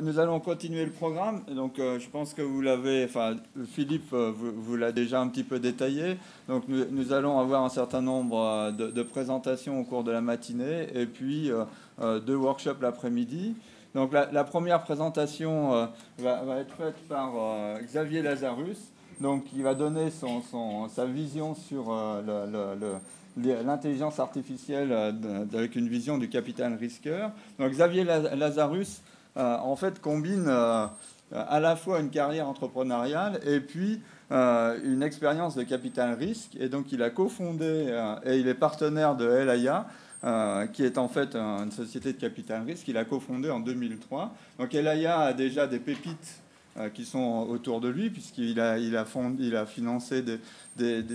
Nous allons continuer le programme. Donc, je pense que vous l'avez, enfin, Philippe vous l'a déjà un petit peu détaillé. Donc, nous allons avoir un certain nombre de présentations au cours de la matinée et puis 2 workshops l'après-midi. Donc, la première présentation va être faite par Xavier Lazarus, donc, qui va donner sa vision sur l'intelligence artificielle avec une vision du capital risqueur. Donc, Xavier Lazarus en fait, combine à la fois une carrière entrepreneuriale et puis une expérience de capital risque. Et donc, il a cofondé et il est partenaire de Elaya, qui est en fait une société de capital risque. Il a cofondé en 2003. Donc, Elaya a déjà des pépites qui sont autour de lui, puisqu'il a financé,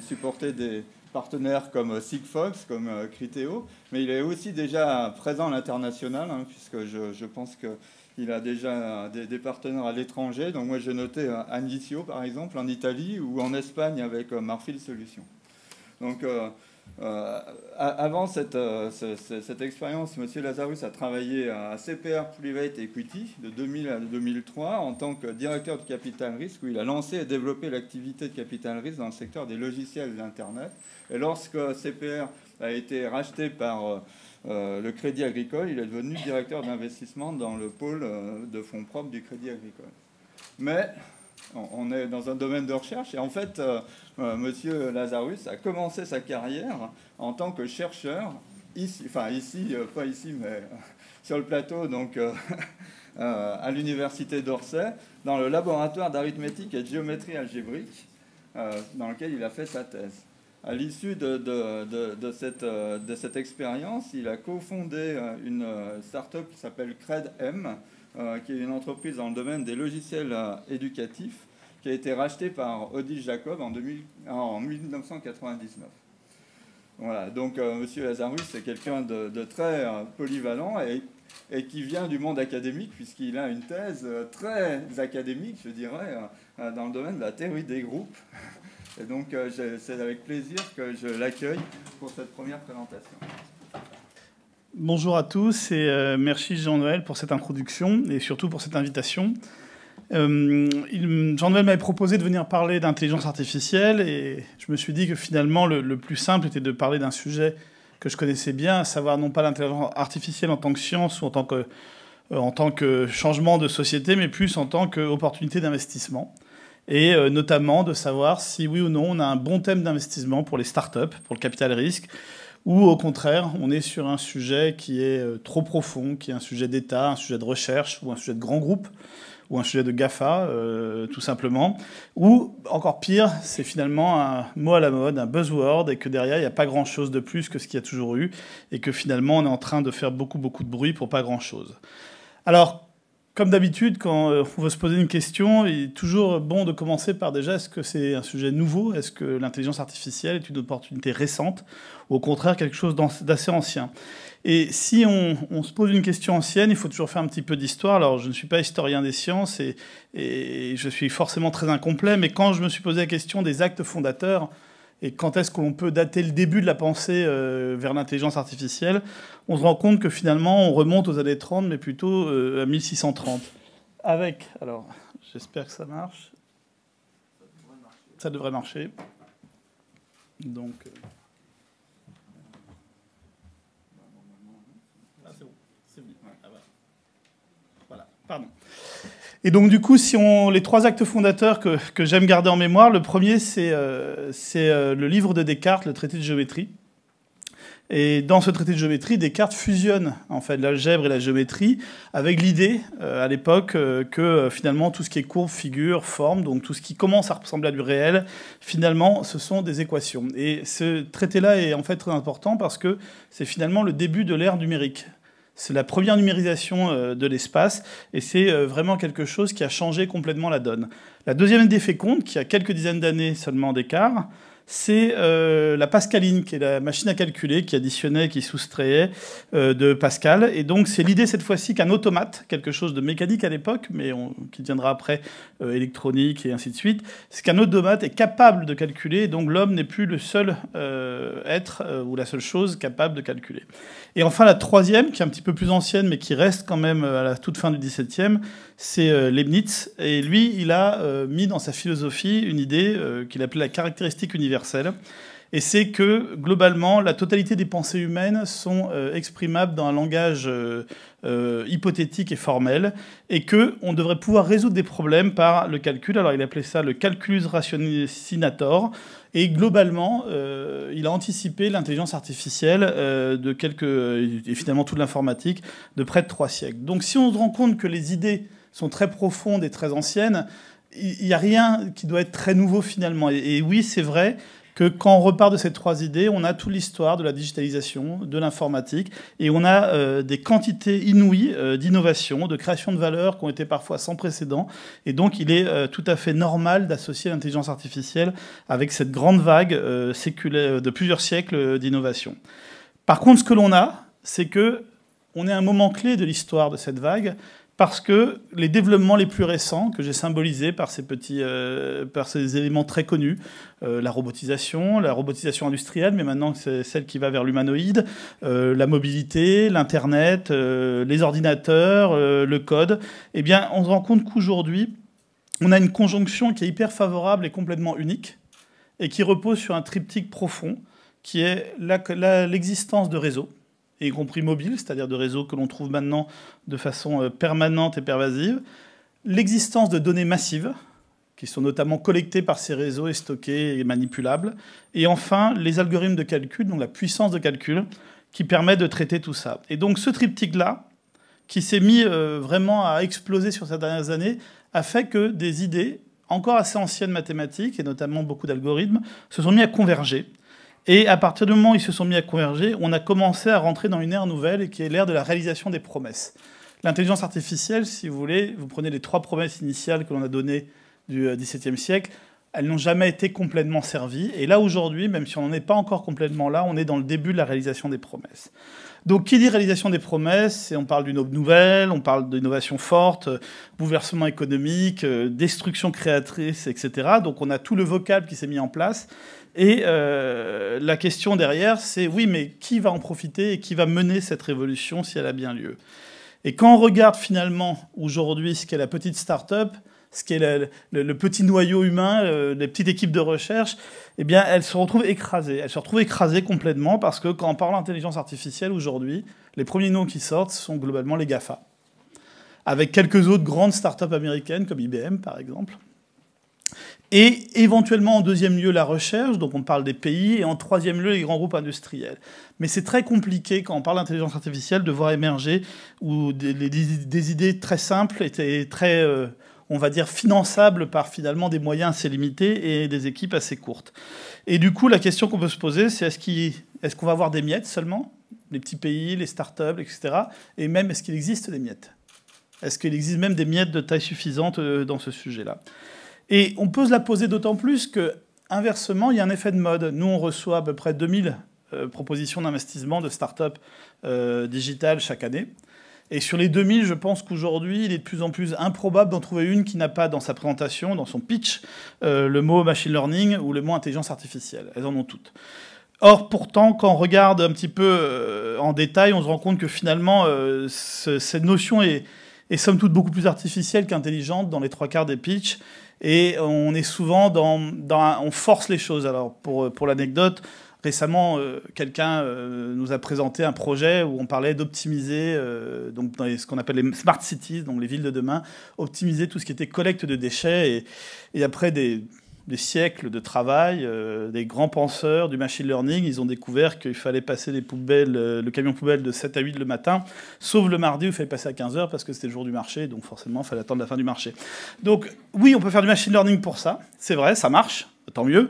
supporté des partenaires comme Sigfox, comme Criteo. Mais il est aussi déjà présent à l'international, hein, puisque je pense que il a déjà des partenaires à l'étranger. Donc moi, j'ai noté Anicio, par exemple, en Italie, ou en Espagne avec Marfil Solutions. Donc, avant cette expérience, M. Lazarus a travaillé à CPR Private Equity de 2000 à 2003 en tant que directeur de capital risque, où il a lancé et développé l'activité de capital risque dans le secteur des logiciels d'Internet. Et lorsque CPR a été racheté par le Crédit Agricole, il est devenu directeur d'investissement dans le pôle de fonds propres du Crédit Agricole. Mais on est dans un domaine de recherche et en fait, M. Lazarus a commencé sa carrière en tant que chercheur, ici, enfin ici, pas ici, mais sur le plateau, donc à l'université d'Orsay, dans le laboratoire d'arithmétique et de géométrie algébrique, dans lequel il a fait sa thèse. À l'issue de cette expérience, il a cofondé une start-up qui s'appelle CredM, qui est une entreprise dans le domaine des logiciels éducatifs, qui a été rachetée par Odile Jacob en 1999. Voilà, donc M. Lazarus, c'est quelqu'un de très polyvalent et qui vient du monde académique, puisqu'il a une thèse très académique, je dirais, dans le domaine de la théorie des groupes. Et donc, c'est avec plaisir que je l'accueille pour cette première présentation. Bonjour à tous et merci Jean-Noël pour cette introduction et surtout pour cette invitation. Jean-Noël m'avait proposé de venir parler d'intelligence artificielle et je me suis dit que finalement le plus simple était de parler d'un sujet que je connaissais bien, à savoir non pas l'intelligence artificielle en tant que science ou en tant que changement de société, mais plus en tant qu'opportunité d'investissement. Et notamment de savoir si oui ou non on a un bon thème d'investissement pour les startups, pour le capital risque, ou au contraire on est sur un sujet qui est trop profond, qui est un sujet d'État, un sujet de recherche, ou un sujet de grand groupe, ou un sujet de GAFA, tout simplement. Ou, encore pire, c'est finalement un mot à la mode, un buzzword, et que derrière, il n'y a pas grand-chose de plus que ce qu'il y a toujours eu, et que finalement, on est en train de faire beaucoup de bruit pour pas grand-chose. Alors, comme d'habitude, quand on veut se poser une question, il est toujours bon de commencer par déjà, est-ce que c'est un sujet nouveau? Est-ce que l'intelligence artificielle est une opportunité récente? Ou au contraire, quelque chose d'assez ancien? Et si on se pose une question ancienne, il faut toujours faire un petit peu d'histoire. Alors, je ne suis pas historien des sciences et je suis forcément très incomplet, mais quand je me suis posé la question des actes fondateurs, et quand est-ce qu'on peut dater le début de la pensée vers l'intelligence artificielle, on se rend compte que finalement, on remonte aux années 30, mais plutôt à 1630. Avec, alors, j'espère que ça marche. Ça devrait marcher. Donc... Ah, c'est bon. C'est bon. Ah, voilà. Pardon. Et donc, du coup, les 3 actes fondateurs que j'aime garder en mémoire, le premier, c'est le livre de Descartes, le traité de géométrie. Et dans ce traité de géométrie, Descartes fusionne en fait l'algèbre et la géométrie avec l'idée, à l'époque, que finalement, tout ce qui est courbe, figure, forme, donc tout ce qui commence à ressembler à du réel, finalement, ce sont des équations. Et ce traité-là est en fait très important parce que c'est finalement le début de l'ère numérique. C'est la première numérisation de l'espace et c'est vraiment quelque chose qui a changé complètement la donne. La deuxième idée féconde, qui a quelques dizaines d'années seulement d'écart, c'est la pascaline, qui est la machine à calculer, qui additionnait, qui soustrayait de Pascal. Et donc, c'est l'idée cette fois-ci qu'un automate, quelque chose de mécanique à l'époque, mais qui deviendra après électronique et ainsi de suite, c'est qu'un automate est capable de calculer, et donc l'homme n'est plus le seul être ou la seule chose capable de calculer. Et enfin, la troisième, qui est un petit peu plus ancienne, mais qui reste quand même à la toute fin du XVIIe, c'est Leibniz. Et lui, il a mis dans sa philosophie une idée qu'il appelait la caractéristique universelle. Et c'est que, globalement, la totalité des pensées humaines sont exprimables dans un langage hypothétique et formel, et qu'on devrait pouvoir résoudre des problèmes par le calcul. Alors, il appelait ça le calculus ratiocinator. Et globalement, il a anticipé l'intelligence artificielle et finalement toute l'informatique de près de 3 siècles. Donc, si on se rend compte que les idées sont très profondes et très anciennes, il n'y a rien qui doit être très nouveau finalement. Et oui, c'est vrai que quand on repart de ces 3 idées, on a toute l'histoire de la digitalisation, de l'informatique, et on a des quantités inouïes d'innovation, de création de valeur qui ont été parfois sans précédent. Et donc, il est tout à fait normal d'associer l'intelligence artificielle avec cette grande vague séculaire de plusieurs siècles d'innovation. Par contre, ce que l'on a, c'est que on est à un moment clé de l'histoire de cette vague, parce que les développements les plus récents, que j'ai symbolisés par ces éléments très connus, la robotisation industrielle, mais maintenant c'est celle qui va vers l'humanoïde, la mobilité, l'Internet, les ordinateurs, le code, eh bien, on se rend compte qu'aujourd'hui, on a une conjonction qui est hyper favorable et complètement unique, et qui repose sur un triptyque profond, qui est l'existence de réseaux, y compris mobiles, c'est-à-dire de réseaux que l'on trouve maintenant de façon permanente et pervasive, l'existence de données massives, qui sont notamment collectées par ces réseaux et stockées et manipulables, et enfin les algorithmes de calcul, donc la puissance de calcul, qui permet de traiter tout ça. Et donc ce triptyque-là, qui s'est mis vraiment à exploser sur ces dernières années, a fait que des idées encore assez anciennes mathématiques, et notamment beaucoup d'algorithmes, se sont mis à converger. Et à partir du moment où ils se sont mis à converger, on a commencé à rentrer dans une ère nouvelle, qui est l'ère de la réalisation des promesses. L'intelligence artificielle, si vous voulez, vous prenez les 3 promesses initiales que l'on a données du XVIIe siècle, elles n'ont jamais été complètement servies. Et là, aujourd'hui, même si on n'en est pas encore complètement là, on est dans le début de la réalisation des promesses. Donc, qui dit réalisation des promesses, on parle d'une aube nouvelle, on parle d'innovation forte, bouleversement économique, destruction créatrice, etc. Donc, on a tout le vocable qui s'est mis en place. Et la question derrière, c'est oui, mais qui va en profiter et qui va mener cette révolution si elle a bien lieu? Et quand on regarde finalement aujourd'hui ce qu'est la petite start-up, ce qu'est le petit noyau humain, les petites équipes de recherche, eh bien, elles se retrouvent écrasées. Elles se retrouvent écrasées complètement parce que quand on parle d'intelligence artificielle aujourd'hui, les premiers noms qui sortent sont globalement les GAFA, avec quelques autres grandes start-up américaines comme IBM par exemple. Et éventuellement, en deuxième lieu, la recherche, donc on parle des pays, et en troisième lieu, les grands groupes industriels. Mais c'est très compliqué, quand on parle d'intelligence artificielle, de voir émerger où des idées très simples et très, on va dire, finançables par finalement des moyens assez limités et des équipes assez courtes. Et du coup, la question qu'on peut se poser, c'est est-ce qu'on va avoir des miettes seulement? Les petits pays, les start-up, etc. Et même, est-ce qu'il existe des miettes? Est-ce qu'il existe même des miettes de taille suffisante dans ce sujet-là? Et on peut se la poser d'autant plus que, inversement, il y a un effet de mode. Nous, on reçoit à peu près 2000 propositions d'investissement de start-up digitales chaque année. Et sur les 2000, je pense qu'aujourd'hui, il est de plus en plus improbable d'en trouver une qui n'a pas dans sa présentation, dans son pitch, le mot machine learning ou le mot intelligence artificielle. Elles en ont toutes. Or, pourtant, quand on regarde un petit peu en détail, on se rend compte que finalement, cette notion est somme toute beaucoup plus artificielle qu'intelligente dans les 3/4 des pitchs. Et on est souvent on force les choses. Alors, pour l'anecdote, récemment, quelqu'un nous a présenté un projet où on parlait d'optimiser, donc dans ce qu'on appelle les smart cities, donc les villes de demain, optimiser tout ce qui était collecte de déchets. Et après des siècles de travail, des grands penseurs du machine learning, ils ont découvert qu'il fallait passer le camion poubelle de 7 à 8 le matin, sauf le mardi où il fallait passer à 15h parce que c'était le jour du marché, donc forcément, il fallait attendre la fin du marché. Donc oui, on peut faire du machine learning pour ça, c'est vrai, ça marche, tant mieux.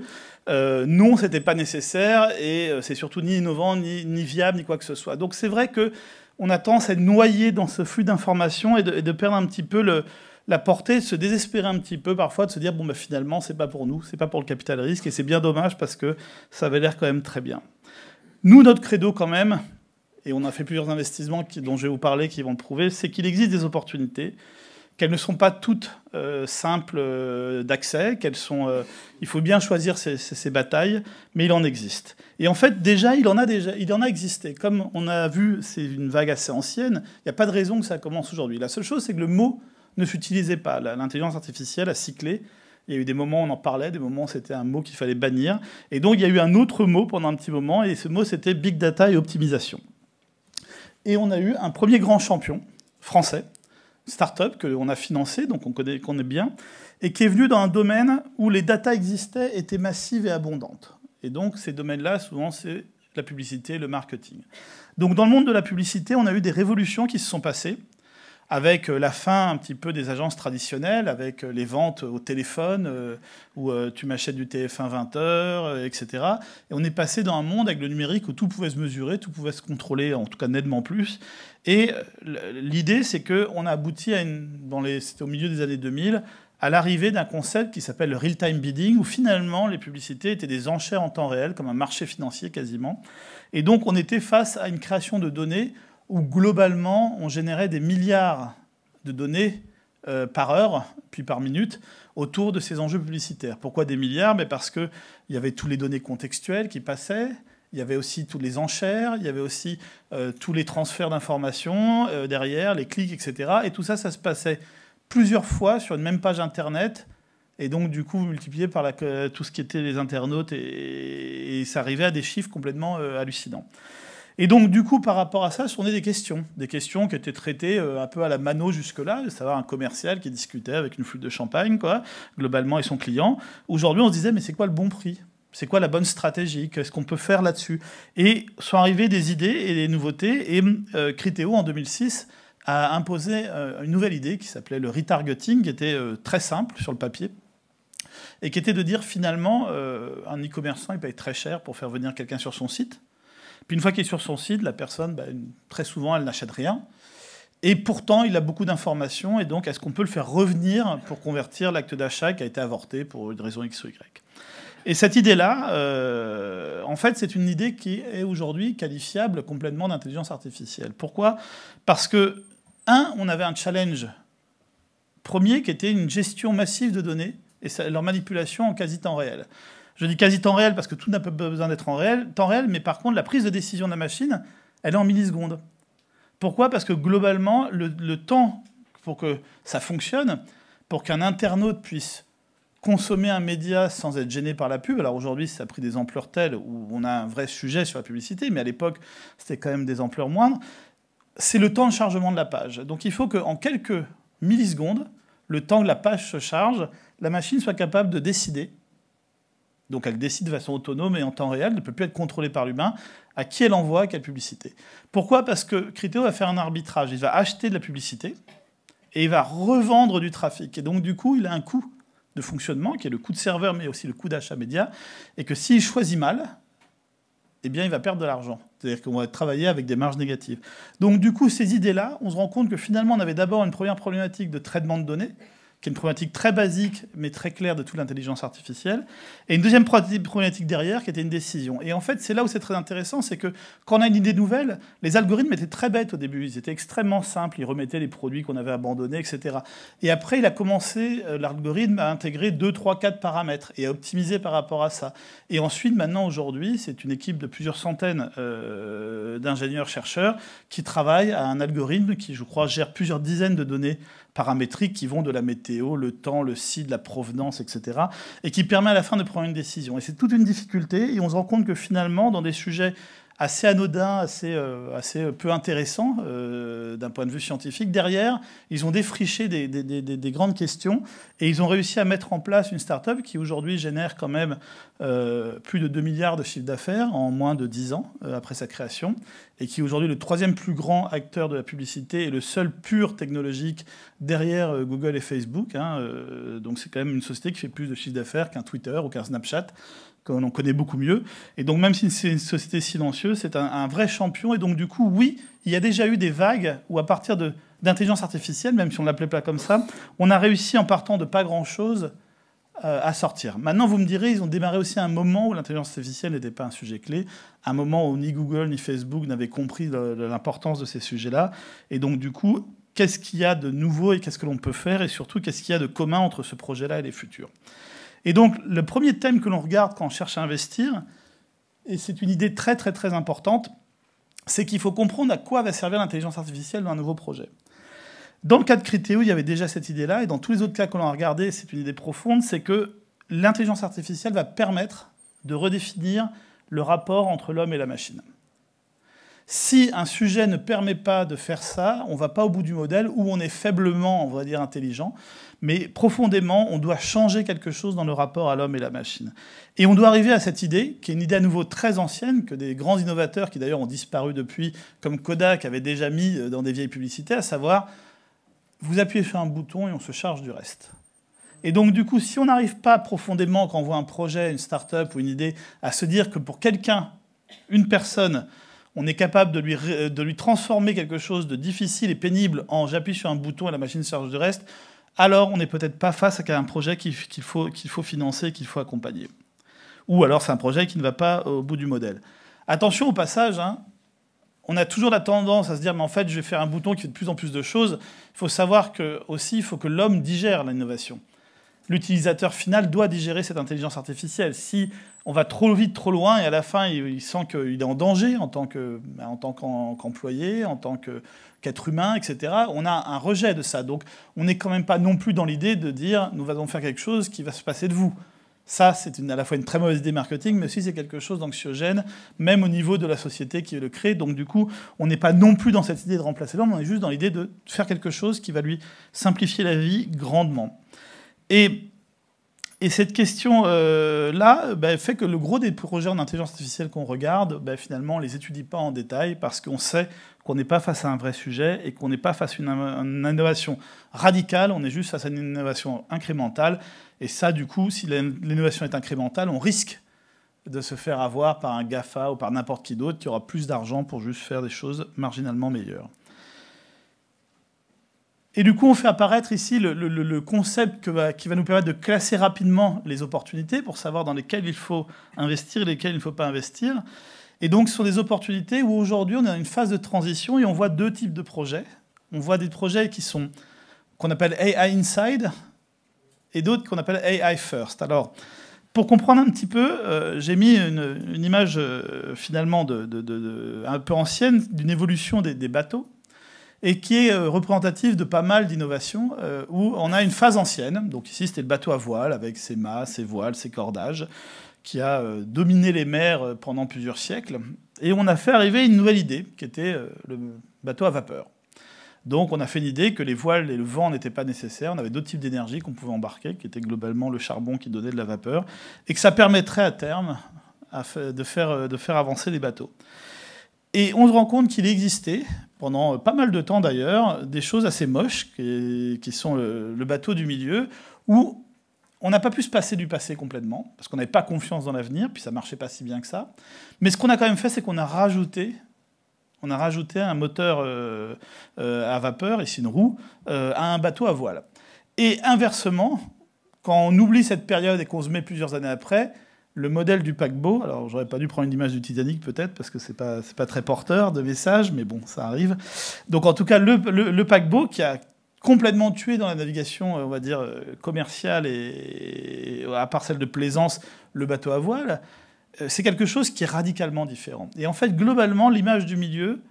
Non, c'était pas nécessaire et c'est surtout ni innovant, ni viable, ni quoi que ce soit. Donc c'est vrai qu'on a tendance à être noyé dans ce flux d'informations et de perdre un petit peu la portée, se désespérer un petit peu parfois, de se dire, bon, bah, finalement, c'est pas pour nous, c'est pas pour le capital risque, et c'est bien dommage parce que ça avait l'air quand même très bien. Nous, notre credo quand même, et on a fait plusieurs investissements dont je vais vous parler qui vont le prouver, c'est qu'il existe des opportunités, qu'elles ne sont pas toutes simples d'accès, il faut bien choisir ses batailles, mais il en existe. Et en fait, il en a existé. Comme on a vu, c'est une vague assez ancienne, il n'y a pas de raison que ça commence aujourd'hui. La seule chose, c'est que le mot ne s'utilisait pas. L'intelligence artificielle a cyclé. Il y a eu des moments où on en parlait, des moments où c'était un mot qu'il fallait bannir. Et donc, il y a eu un autre mot pendant un petit moment, et ce mot, c'était Big Data et optimisation. Et on a eu un premier grand champion français, start-up qu'on a financé, donc on connaît bien, et qui est venu dans un domaine où les datas existaient, étaient massives et abondantes. Et donc, ces domaines-là, souvent, c'est la publicité, le marketing. Donc, dans le monde de la publicité, on a eu des révolutions qui se sont passées, avec la fin un petit peu des agences traditionnelles, avec les ventes au téléphone, où tu m'achètes du TF1 20h, etc. Et on est passé dans un monde avec le numérique où tout pouvait se mesurer, tout pouvait se contrôler, en tout cas nettement plus. Et l'idée, c'est qu'on a abouti c'était au milieu des années 2000, à l'arrivée d'un concept qui s'appelle le real-time bidding, où finalement les publicités étaient des enchères en temps réel, comme un marché financier quasiment. Et donc on était face à une création de données où globalement, on générait des milliards de données par heure, puis par minute, autour de ces enjeux publicitaires. Pourquoi des milliards ? Parce qu'il y avait tous les données contextuelles qui passaient, il y avait aussi toutes les enchères, il y avait aussi tous les transferts d'informations derrière, les clics, etc. Et tout ça, ça se passait plusieurs fois sur une même page Internet, et donc du coup multiplié par tout ce qui était les internautes, et ça arrivait à des chiffres complètement hallucinants. Et donc, du coup, par rapport à ça, ce sont des questions qui étaient traitées un peu à la mano jusque-là, de savoir un commercial qui discutait avec une flûte de champagne, quoi, globalement, et son client. Aujourd'hui, on se disait, mais c'est quoi le bon prix ? C'est quoi la bonne stratégie ? Qu'est-ce qu'on peut faire là-dessus ? Et sont arrivées des idées et des nouveautés, et Criteo, en 2006, a imposé une nouvelle idée qui s'appelait le retargeting, qui était très simple sur le papier, et qui était de dire, finalement, un e-commerçant, il paye très cher pour faire venir quelqu'un sur son site. Puis une fois qu'il est sur son site, la personne, très souvent, elle n'achète rien. Et pourtant, il a beaucoup d'informations. Et donc, est-ce qu'on peut le faire revenir pour convertir l'acte d'achat qui a été avorté pour une raison X ou Y ? Et cette idée-là, en fait, c'est une idée qui est aujourd'hui qualifiable complètement d'intelligence artificielle. Pourquoi ? Parce que, on avait un challenge premier qui était une gestion massive de données et leur manipulation en quasi-temps réel. Je dis quasi-temps réel parce que tout n'a pas besoin d'être en temps réel, mais par contre, la prise de décision de la machine, elle est en millisecondes. Pourquoi ? Parce que globalement, le temps pour que ça fonctionne, pour qu'un internaute puisse consommer un média sans être gêné par la pub, alors aujourd'hui, ça a pris des ampleurs telles où on a un vrai sujet sur la publicité, mais à l'époque, c'était quand même des ampleurs moindres, c'est le temps de chargement de la page. Donc il faut qu'en quelques millisecondes, le temps que la page se charge, la machine soit capable de décider. Donc elle décide de façon autonome et en temps réel, ne peut plus être contrôlée par l'humain, à qui elle envoie quelle publicité. Pourquoi ? Parce que Criteo va faire un arbitrage. Il va acheter de la publicité et il va revendre du trafic. Et donc du coup, il a un coût de fonctionnement, qui est le coût de serveur, mais aussi le coût d'achat média, et que s'il choisit mal, eh bien, il va perdre de l'argent. C'est-à-dire qu'on va travailler avec des marges négatives. Donc du coup, ces idées-là, on se rend compte que finalement, on avait d'abord une première problématique de traitement de données, qui est une problématique très basique, mais très claire de toute l'intelligence artificielle, et une deuxième problématique derrière, qui était une décision. Et en fait, c'est là où c'est très intéressant, c'est que quand on a une idée nouvelle, les algorithmes étaient très bêtes au début, ils étaient extrêmement simples, ils remettaient les produits qu'on avait abandonnés, etc. Et après, il a commencé, l'algorithme, à intégrer 2, 3, 4 paramètres, et à optimiser par rapport à ça. Et ensuite, maintenant, aujourd'hui, c'est une équipe de plusieurs centaines d'ingénieurs-chercheurs qui travaillent à un algorithme qui, je crois, gère plusieurs dizaines de données paramétriques qui vont de la météo, le temps, le site, la provenance, etc. et qui permet à la fin de prendre une décision. Et c'est toute une difficulté, et on se rend compte que finalement, dans des sujets assez anodins, assez peu intéressants d'un point de vue scientifique, derrière, ils ont défriché des grandes questions, et ils ont réussi à mettre en place une start-up qui aujourd'hui génère quand même plus de 2 milliards de chiffre d'affaires en moins de 10 ans après sa création, et qui est aujourd'hui le 3e plus grand acteur de la publicité et le seul pur technologique derrière Google et Facebook. Donc c'est quand même une société qui fait plus de chiffre d'affaires qu'un Twitter ou qu'un Snapchat, qu'on en connaît beaucoup mieux. Et donc même si c'est une société silencieuse, c'est un vrai champion. Et donc du coup, oui, il y a déjà eu des vagues où à partir de d'intelligence artificielle, même si on ne l'appelait pas comme ça, on a réussi en partant de pas grand-chose à sortir. Maintenant, vous me direz, ils ont démarré aussi à un moment où l'intelligence artificielle n'était pas un sujet clé, un moment où ni Google ni Facebook n'avaient compris l'importance de ces sujets-là. Et donc, du coup, qu'est-ce qu'il y a de nouveau et qu'est-ce que l'on peut faire, et surtout, qu'est-ce qu'il y a de commun entre ce projet-là et les futurs. Et donc, le premier thème que l'on regarde quand on cherche à investir, et c'est une idée très, très, très importante, c'est qu'il faut comprendre à quoi va servir l'intelligence artificielle dans un nouveau projet. Dans le cas de Criteo, il y avait déjà cette idée-là, et dans tous les autres cas que l'on a regardés, c'est une idée profonde, c'est que l'intelligence artificielle va permettre de redéfinir le rapport entre l'homme et la machine. Si un sujet ne permet pas de faire ça, on ne va pas au bout du modèle, où on est faiblement, on va dire, intelligent, mais profondément, on doit changer quelque chose dans le rapport à l'homme et la machine. Et on doit arriver à cette idée, qui est une idée à nouveau très ancienne, que des grands innovateurs, qui d'ailleurs ont disparu depuis, comme Kodak avait déjà mis dans des vieilles publicités, à savoir, vous appuyez sur un bouton et on se charge du reste. Et donc, du coup, si on n'arrive pas profondément, quand on voit un projet, une start-up ou une idée, à se dire que pour quelqu'un, une personne, on est capable de lui transformer quelque chose de difficile et pénible en j'appuie sur un bouton et la machine se charge du reste, alors on n'est peut-être pas face à un projet qu'il faut financer, qu'il faut accompagner. Ou alors c'est un projet qui ne va pas au bout du modèle. Attention au passage, hein, on a toujours la tendance à se dire mais en fait je vais faire un bouton qui fait de plus en plus de choses. Il faut savoir il faut que l'homme digère l'innovation. L'utilisateur final doit digérer cette intelligence artificielle. Si on va trop vite, trop loin, et à la fin, il sent qu'il est en danger en tant qu'employé, en tant qu'être humain, etc., on a un rejet de ça. Donc, on n'est quand même pas non plus dans l'idée de dire « nous allons faire quelque chose qui va se passer de vous ». Ça, c'est à la fois une très mauvaise idée marketing, mais aussi c'est quelque chose d'anxiogène, même au niveau de la société qui le crée. Donc, du coup, on n'est pas non plus dans cette idée de remplacer l'homme, on est juste dans l'idée de faire quelque chose qui va lui simplifier la vie grandement. Et cette question-là fait que le gros des projets en intelligence artificielle qu'on regarde, finalement, on ne les étudie pas en détail parce qu'on sait qu'on n'est pas face à un vrai sujet et qu'on n'est pas face à une innovation radicale, on est juste face à une innovation incrémentale. Et ça, du coup, si l'innovation est incrémentale, on risque de se faire avoir par un GAFA ou par n'importe qui d'autre qui aura plus d'argent pour juste faire des choses marginalement meilleures. Et du coup, on fait apparaître ici le concept qui va nous permettre de classer rapidement les opportunités pour savoir dans lesquelles il faut investir et lesquelles il ne faut pas investir. Et donc, ce sont des opportunités où aujourd'hui, on est dans une phase de transition et on voit deux types de projets. On voit des projets qu'on appelle AI Inside et d'autres qu'on appelle AI First. Alors, pour comprendre un petit peu, j'ai mis une image finalement un peu ancienne d'une évolution des bateaux, et qui est représentative de pas mal d'innovations, où on a une phase ancienne. Donc ici, c'était le bateau à voile, avec ses mâts, ses voiles, ses cordages, qui a dominé les mers pendant plusieurs siècles. Et on a fait arriver une nouvelle idée, qui était le bateau à vapeur. Donc on a fait l'idée que les voiles et le vent n'étaient pas nécessaires, on avait d'autres types d'énergie qu'on pouvait embarquer, qui était globalement le charbon qui donnait de la vapeur, et que ça permettrait à terme de faire avancer les bateaux. Et on se rend compte qu'il existait, pendant pas mal de temps d'ailleurs, des choses assez moches, qui sont le bateau du milieu, où on n'a pas pu se passer du passé complètement, parce qu'on n'avait pas confiance dans l'avenir, puis ça ne marchait pas si bien que ça. Mais ce qu'on a quand même fait, c'est qu'on a rajouté un moteur à vapeur, ici une roue, à un bateau à voile. Et inversement, quand on oublie cette période et qu'on se met plusieurs années après, le modèle du paquebot, alors j'aurais pas dû prendre une image du Titanic peut-être, parce que c'est pas très porteur de message, mais bon, ça arrive. Donc en tout cas, le paquebot qui a complètement tué dans la navigation, on va dire, commerciale et à part celle de plaisance, le bateau à voile, c'est quelque chose qui est radicalement différent. Et en fait, globalement, l'image du milieu,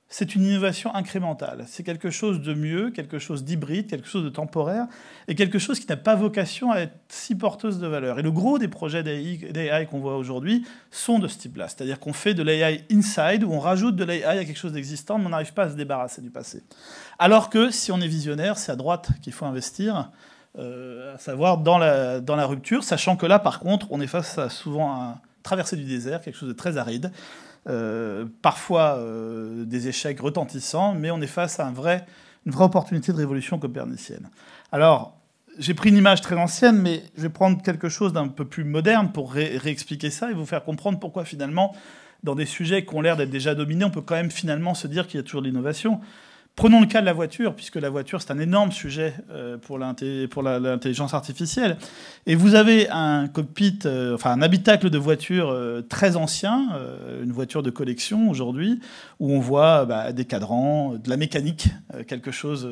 c'est une innovation incrémentale. C'est quelque chose de mieux, quelque chose d'hybride, quelque chose de temporaire, et quelque chose qui n'a pas vocation à être si porteuse de valeur. Et le gros des projets d'AI qu'on voit aujourd'hui sont de ce type-là. C'est-à-dire qu'on fait de l'AI inside, où on rajoute de l'AI à quelque chose d'existant, mais on n'arrive pas à se débarrasser du passé. Alors que, si on est visionnaire, c'est à droite qu'il faut investir, à savoir dans la rupture, sachant que là, par contre, on est face à souvent à traverser du désert, quelque chose de très aride, parfois des échecs retentissants, mais on est face à une vraie opportunité de révolution copernicienne. Alors, j'ai pris une image très ancienne, mais je vais prendre quelque chose d'un peu plus moderne pour réexpliquer ça et vous faire comprendre pourquoi finalement, dans des sujets qui ont l'air d'être déjà dominés, on peut quand même finalement se dire qu'il y a toujours de l'innovation. Prenons le cas de la voiture, puisque la voiture, c'est un énorme sujet pour l'intelligence artificielle. Et vous avez un cockpit, un habitacle de voiture très ancien, une voiture de collection aujourd'hui, où on voit des cadrans, de la mécanique, quelque chose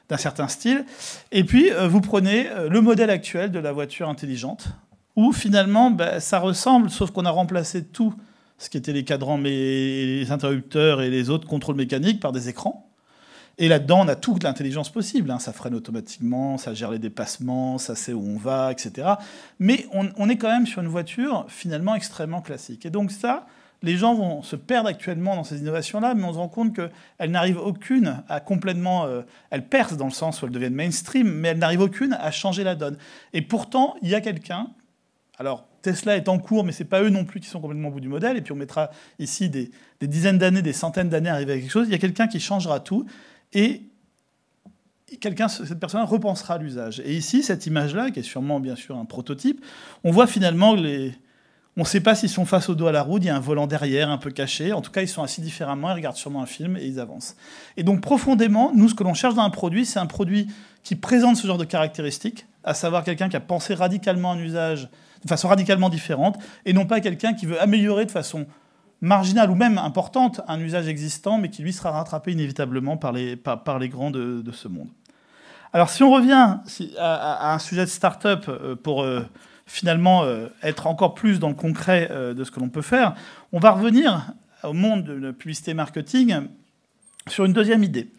d'un certain style. Et puis, vous prenez le modèle actuel de la voiture intelligente, où finalement, ça ressemble, sauf qu'on a remplacé tout ce qui était les cadrans, les interrupteurs et les autres contrôles mécaniques par des écrans. Et là-dedans, on a toute l'intelligence possible. Ça freine automatiquement, ça gère les dépassements, ça sait où on va, etc. Mais on est quand même sur une voiture finalement extrêmement classique. Et donc ça, les gens vont se perdre actuellement dans ces innovations-là, mais on se rend compte qu'elles n'arrivent aucune à complètement... elles percent dans le sens où elles deviennent mainstream, mais elles n'arrivent aucune à changer la donne. Et pourtant, il y a quelqu'un... Alors, Tesla est en cours, mais ce n'est pas eux non plus qui sont complètement au bout du modèle. Et puis on mettra ici des dizaines d'années, des centaines d'années à arriver à quelque chose. Il y a quelqu'un qui changera tout. Et cette personne repensera l'usage. Et ici, cette image-là, qui est sûrement, bien sûr, un prototype, on voit finalement on ne sait pas s'ils sont face au dos à la roue, il y a un volant derrière, un peu caché. En tout cas, ils sont assis différemment, ils regardent sûrement un film et ils avancent. Et donc, profondément, nous, ce que l'on cherche dans un produit, c'est un produit qui présente ce genre de caractéristiques, à savoir quelqu'un qui a pensé radicalement un usage de façon radicalement différente, et non pas quelqu'un qui veut améliorer de façon marginale ou même importante un usage existant, mais qui lui sera rattrapé inévitablement par les grands de ce monde. Alors si on revient à un sujet de start-up pour finalement être encore plus dans le concret de ce que l'on peut faire, on va revenir au monde de la publicité marketing sur une deuxième idée.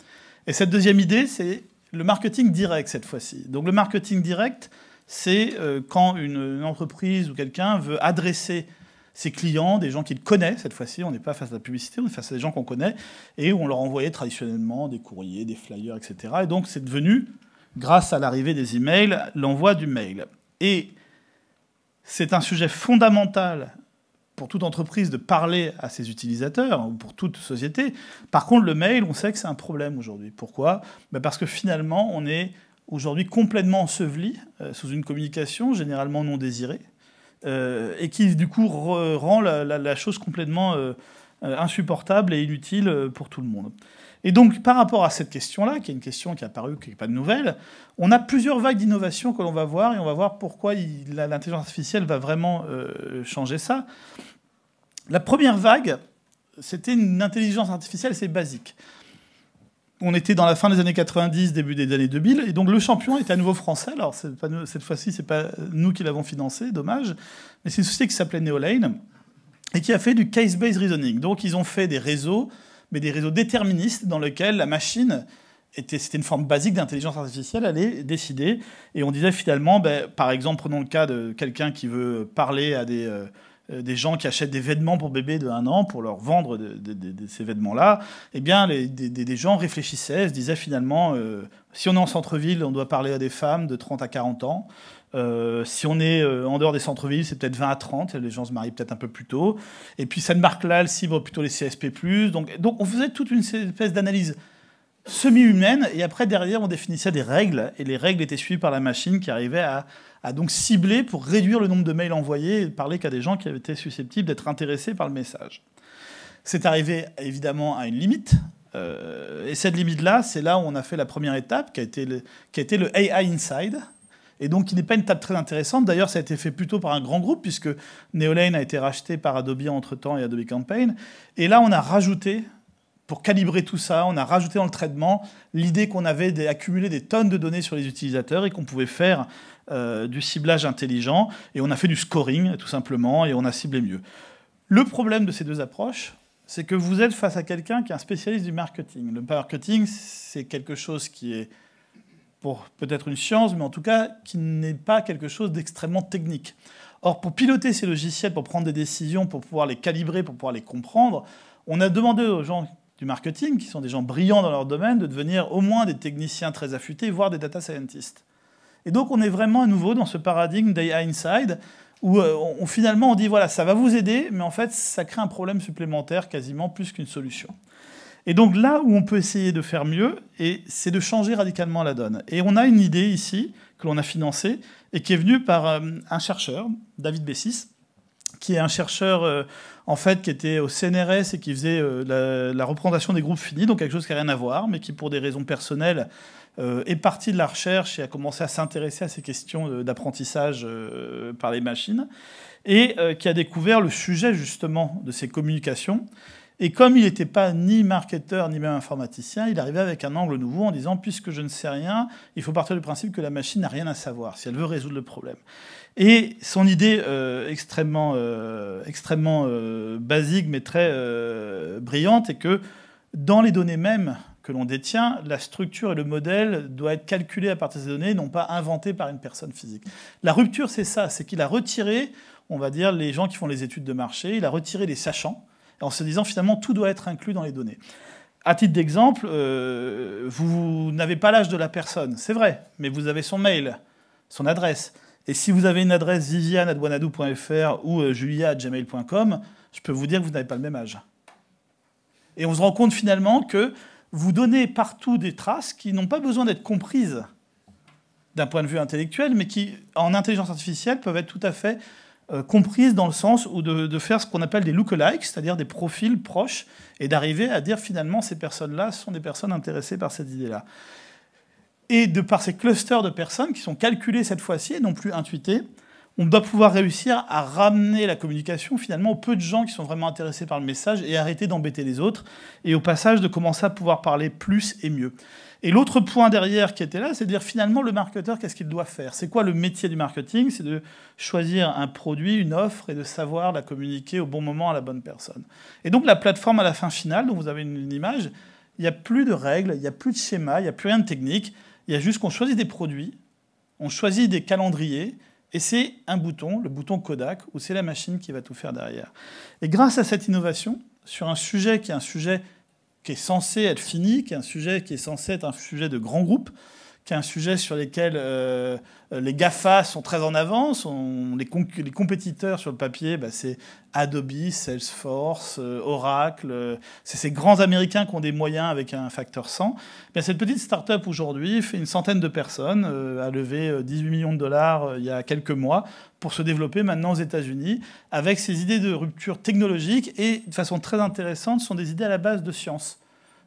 Et cette deuxième idée, c'est le marketing direct cette fois-ci. Donc le marketing direct, c'est quand une entreprise ou quelqu'un veut adresser ses clients, des gens qu'il connaît, cette fois-ci, on n'est pas face à la publicité, on est face à des gens qu'on connaît, et où on leur envoyait traditionnellement des courriers, des flyers, etc. Et donc c'est devenu, grâce à l'arrivée des emails, l'envoi du mail. Et c'est un sujet fondamental pour toute entreprise de parler à ses utilisateurs, ou pour toute société. Par contre, le mail, on sait que c'est un problème aujourd'hui. Pourquoi ? Parce que finalement, on est aujourd'hui complètement enseveli sous une communication généralement non désirée, et qui, du coup, rend la chose complètement insupportable et inutile pour tout le monde. Et donc, par rapport à cette question-là, qui est une question qui est apparue, qui n'est pas de nouvelle, on a plusieurs vagues d'innovation que l'on va voir, et on va voir pourquoi l'intelligence artificielle va vraiment changer ça. La première vague, c'était une intelligence artificielle assez basique. On était dans la fin des années 90, début des années 2000, et donc le champion était à nouveau français. Alors cette fois-ci, c'est pas nous qui l'avons financé, dommage, mais c'est une société qui s'appelait Neolane et qui a fait du case-based reasoning. Donc ils ont fait des réseaux, mais des réseaux déterministes dans lesquels la machine c'était une forme basique d'intelligence artificielle, allait décider. Et on disait finalement, par exemple, prenons le cas de quelqu'un qui veut parler à des gens qui achètent des vêtements pour bébés de 1 an pour leur vendre ces vêtements-là, eh bien, des gens réfléchissaient, se disaient finalement, si on est en centre-ville, on doit parler à des femmes de 30 à 40 ans. Si on est en dehors des centres-villes, c'est peut-être 20 à 30. Les gens se marient peut-être un peu plus tôt. Et puis, cette marque-là, elle cible plutôt les CSP+. Donc, on faisait toute une espèce d'analyse semi-humaine. Et après, derrière, on définissait des règles. Et les règles étaient suivies par la machine qui arrivait à donc cibler pour réduire le nombre de mails envoyés et parler qu'à des gens qui été susceptibles d'être intéressés par le message. C'est arrivé évidemment à une limite. Et cette limite-là, c'est là où on a fait la première étape, qui a été le AI Inside. Et donc, qui n'est pas une étape très intéressante. D'ailleurs, ça a été fait plutôt par un grand groupe, puisque Neolane a été racheté par Adobe entre-temps et Adobe Campaign. Et là, on a rajouté, pour calibrer tout ça, on a rajouté dans le traitement l'idée qu'on avait d'accumuler des tonnes de données sur les utilisateurs et qu'on pouvait faire du ciblage intelligent. Et on a fait du scoring, tout simplement, et on a ciblé mieux. Le problème de ces deux approches, c'est que vous êtes face à quelqu'un qui est un spécialiste du marketing. Le marketing, c'est quelque chose qui est pour peut-être une science, mais en tout cas qui n'est pas quelque chose d'extrêmement technique. Or, pour piloter ces logiciels, pour prendre des décisions, pour pouvoir les calibrer, pour pouvoir les comprendre, on a demandé aux gens du marketing, qui sont des gens brillants dans leur domaine, de devenir au moins des techniciens très affûtés, voire des data scientists. Et donc on est vraiment à nouveau dans ce paradigme d'AI Inside, où finalement on dit, voilà, ça va vous aider, mais en fait ça crée un problème supplémentaire quasiment plus qu'une solution. Et donc là où on peut essayer de faire mieux, c'est de changer radicalement la donne. Et on a une idée ici, que l'on a financée, et qui est venue par un chercheur, David Bessis, qui est un chercheur en fait qui était au CNRS et qui faisait la représentation des groupes finis, donc quelque chose qui n'a rien à voir, mais qui pour des raisons personnelles est parti de la recherche et a commencé à s'intéresser à ces questions d'apprentissage par les machines, et qui a découvert le sujet justement de ces communications. Et comme il n'était pas ni marketeur ni même informaticien, il arrivait avec un angle nouveau en disant « puisque je ne sais rien, il faut partir du principe que la machine n'a rien à savoir si elle veut résoudre le problème ». Et son idée extrêmement basique mais très brillante est que dans les données mêmes que l'on détient, la structure et le modèle doivent être calculés à partir de ces données, non pas inventés par une personne physique. La rupture, c'est ça, c'est qu'il a retiré, on va dire, les gens qui font les études de marché, il a retiré les sachants, en se disant finalement tout doit être inclus dans les données. À titre d'exemple, vous n'avez pas l'âge de la personne, c'est vrai, mais vous avez son mail, son adresse. Et si vous avez une adresse viviane@wanadoo.fr ou julia@gmail.com, je peux vous dire que vous n'avez pas le même âge. Et on se rend compte finalement que vous donnez partout des traces qui n'ont pas besoin d'être comprises d'un point de vue intellectuel, mais qui, en intelligence artificielle, peuvent être tout à fait comprises dans le sens où de faire ce qu'on appelle des lookalikes, c'est-à-dire des profils proches, et d'arriver à dire finalement ces personnes-là sont des personnes intéressées par cette idée-là. Et de par ces clusters de personnes qui sont calculés cette fois-ci et non plus intuités, on doit pouvoir réussir à ramener la communication finalement aux peu de gens qui sont vraiment intéressés par le message et arrêter d'embêter les autres, et au passage de commencer à pouvoir parler plus et mieux. Et l'autre point derrière qui était là, c'est de dire finalement le marketeur, qu'est-ce qu'il doit faire? C'est quoi le métier du marketing? C'est de choisir un produit, une offre, et de savoir la communiquer au bon moment à la bonne personne. Et donc la plateforme à la fin finale, dont vous avez une image, il n'y a plus de règles, il n'y a plus de schéma, il n'y a plus rien de technique, il y a juste qu'on choisit des produits, on choisit des calendriers, et c'est un bouton, le bouton Kodak, où c'est la machine qui va tout faire derrière. Et grâce à cette innovation, sur un sujet qui est un sujet qui est censé être fini, qui est un sujet qui est censé être un sujet de grand groupe, qui est un sujet sur lequel les GAFA sont très en avance. Les compétiteurs sur le papier, c'est Adobe, Salesforce, Oracle. C'est ces grands Américains qui ont des moyens avec un facteur 100. Cette petite start-up aujourd'hui fait une centaine de personnes, a levé 18 millions de dollars il y a quelques mois pour se développer maintenant aux États-Unis avec ces idées de rupture technologique et, de façon très intéressante, sont des idées à la base de science.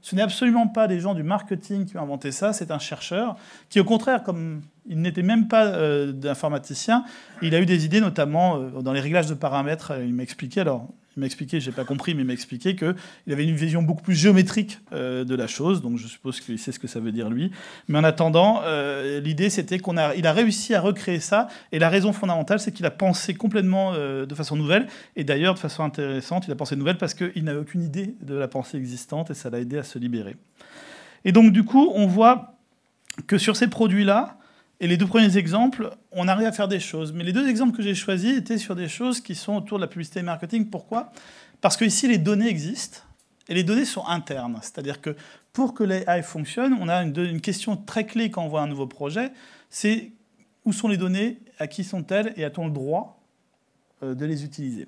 Ce n'est absolument pas des gens du marketing qui ont inventé ça, c'est un chercheur qui, au contraire, comme il n'était même pas d'informaticien, il a eu des idées, notamment dans les réglages de paramètres. Il m'a expliqué, je n'ai pas compris, mais il m'a expliqué qu'il avait une vision beaucoup plus géométrique de la chose, donc je suppose qu'il sait ce que ça veut dire lui. Mais en attendant, l'idée c'était qu'il a réussi à recréer ça, et la raison fondamentale c'est qu'il a pensé complètement de façon nouvelle, et d'ailleurs de façon intéressante, il a pensé nouvelle parce qu'il n'avait aucune idée de la pensée existante, et ça l'a aidé à se libérer. Et donc du coup, on voit que sur ces produits-là, et les deux premiers exemples, on arrive à faire des choses. Mais les deux exemples que j'ai choisis étaient sur des choses qui sont autour de la publicité et marketing. Pourquoi? Parce que ici, les données existent, et les données sont internes. C'est-à-dire que pour que l'AI fonctionne, on a une question très clé quand on voit un nouveau projet, c'est où sont les données, à qui sont-elles, et a-t-on le droit de les utiliser?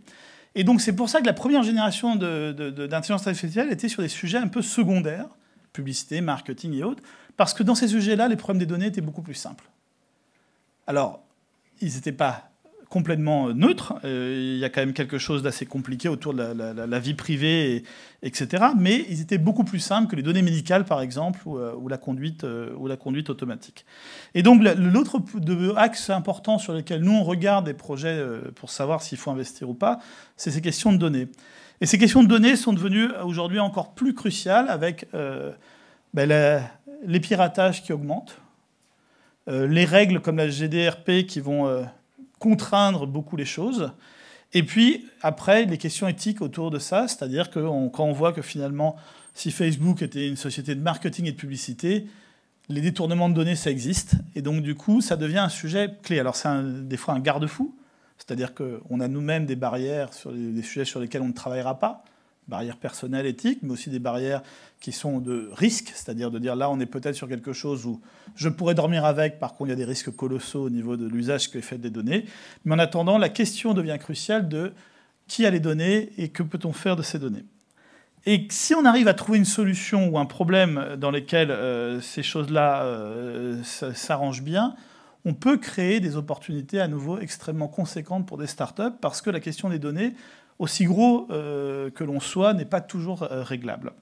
Et donc c'est pour ça que la première génération d'intelligence artificielle était sur des sujets un peu secondaires, publicité, marketing et autres, parce que dans ces sujets-là, les problèmes des données étaient beaucoup plus simples. Alors, ils n'étaient pas complètement neutres. Il y a quand même quelque chose d'assez compliqué autour de la vie privée, etc. Mais ils étaient beaucoup plus simples que les données médicales, par exemple, ou la conduite automatique. Et donc, l'autre axe important sur lequel nous, on regarde des projets pour savoir s'il faut investir ou pas, c'est ces questions de données. Et ces questions de données sont devenues aujourd'hui encore plus cruciales avec les piratages qui augmentent, les règles comme la GDPR qui vont contraindre beaucoup les choses, et puis après les questions éthiques autour de ça, c'est-à-dire que quand on voit que finalement, si Facebook était une société de marketing et de publicité, les détournements de données, ça existe, et donc du coup, ça devient un sujet clé. Alors c'est des fois un garde-fou, c'est-à-dire qu'on a nous-mêmes des barrières sur des sujets sur lesquels on ne travaillera pas, barrières personnelles, éthiques, mais aussi des barrières qui sont de risque, c'est-à-dire de dire là, on est peut-être sur quelque chose où je pourrais dormir avec, par contre, il y a des risques colossaux au niveau de l'usage qui est fait des données. Mais en attendant, la question devient cruciale de qui a les données et que peut-on faire de ces données. Et si on arrive à trouver une solution ou un problème dans lequel ces choses-là s'arrangent bien, on peut créer des opportunités à nouveau extrêmement conséquentes pour des startups parce que la question des données, aussi gros que l'on soit, n'est pas toujours réglable.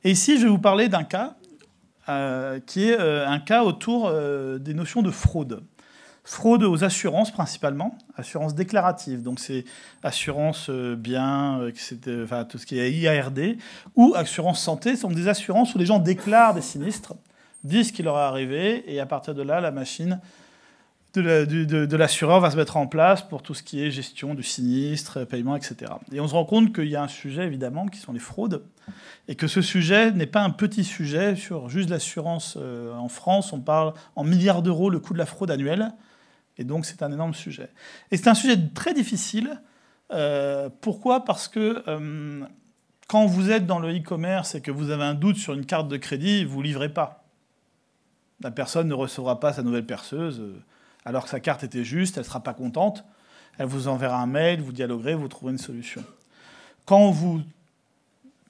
Et ici, je vais vous parler d'un cas qui est un cas autour des notions de fraude. Fraude aux assurances principalement, assurances déclaratives, donc c'est assurance biens, enfin, tout ce qui est IARD, ou assurance santé, ce sont des assurances où les gens déclarent des sinistres, disent ce qui leur est arrivé, et à partir de là, la machine de l'assureur va se mettre en place pour tout ce qui est gestion du sinistre, paiement, etc. Et on se rend compte qu'il y a un sujet, évidemment, qui sont les fraudes, et que ce sujet n'est pas un petit sujet. Sur juste l'assurance en France, on parle en milliards d'euros le coût de la fraude annuelle, et donc c'est un énorme sujet. Et c'est un sujet très difficile. Pourquoi ? Parce que quand vous êtes dans le e-commerce et que vous avez un doute sur une carte de crédit, vous ne livrez pas. La personne ne recevra pas sa nouvelle perceuse alors que sa carte était juste, elle ne sera pas contente. Elle vous enverra un mail, vous dialoguerez, vous trouverez une solution. Quand vous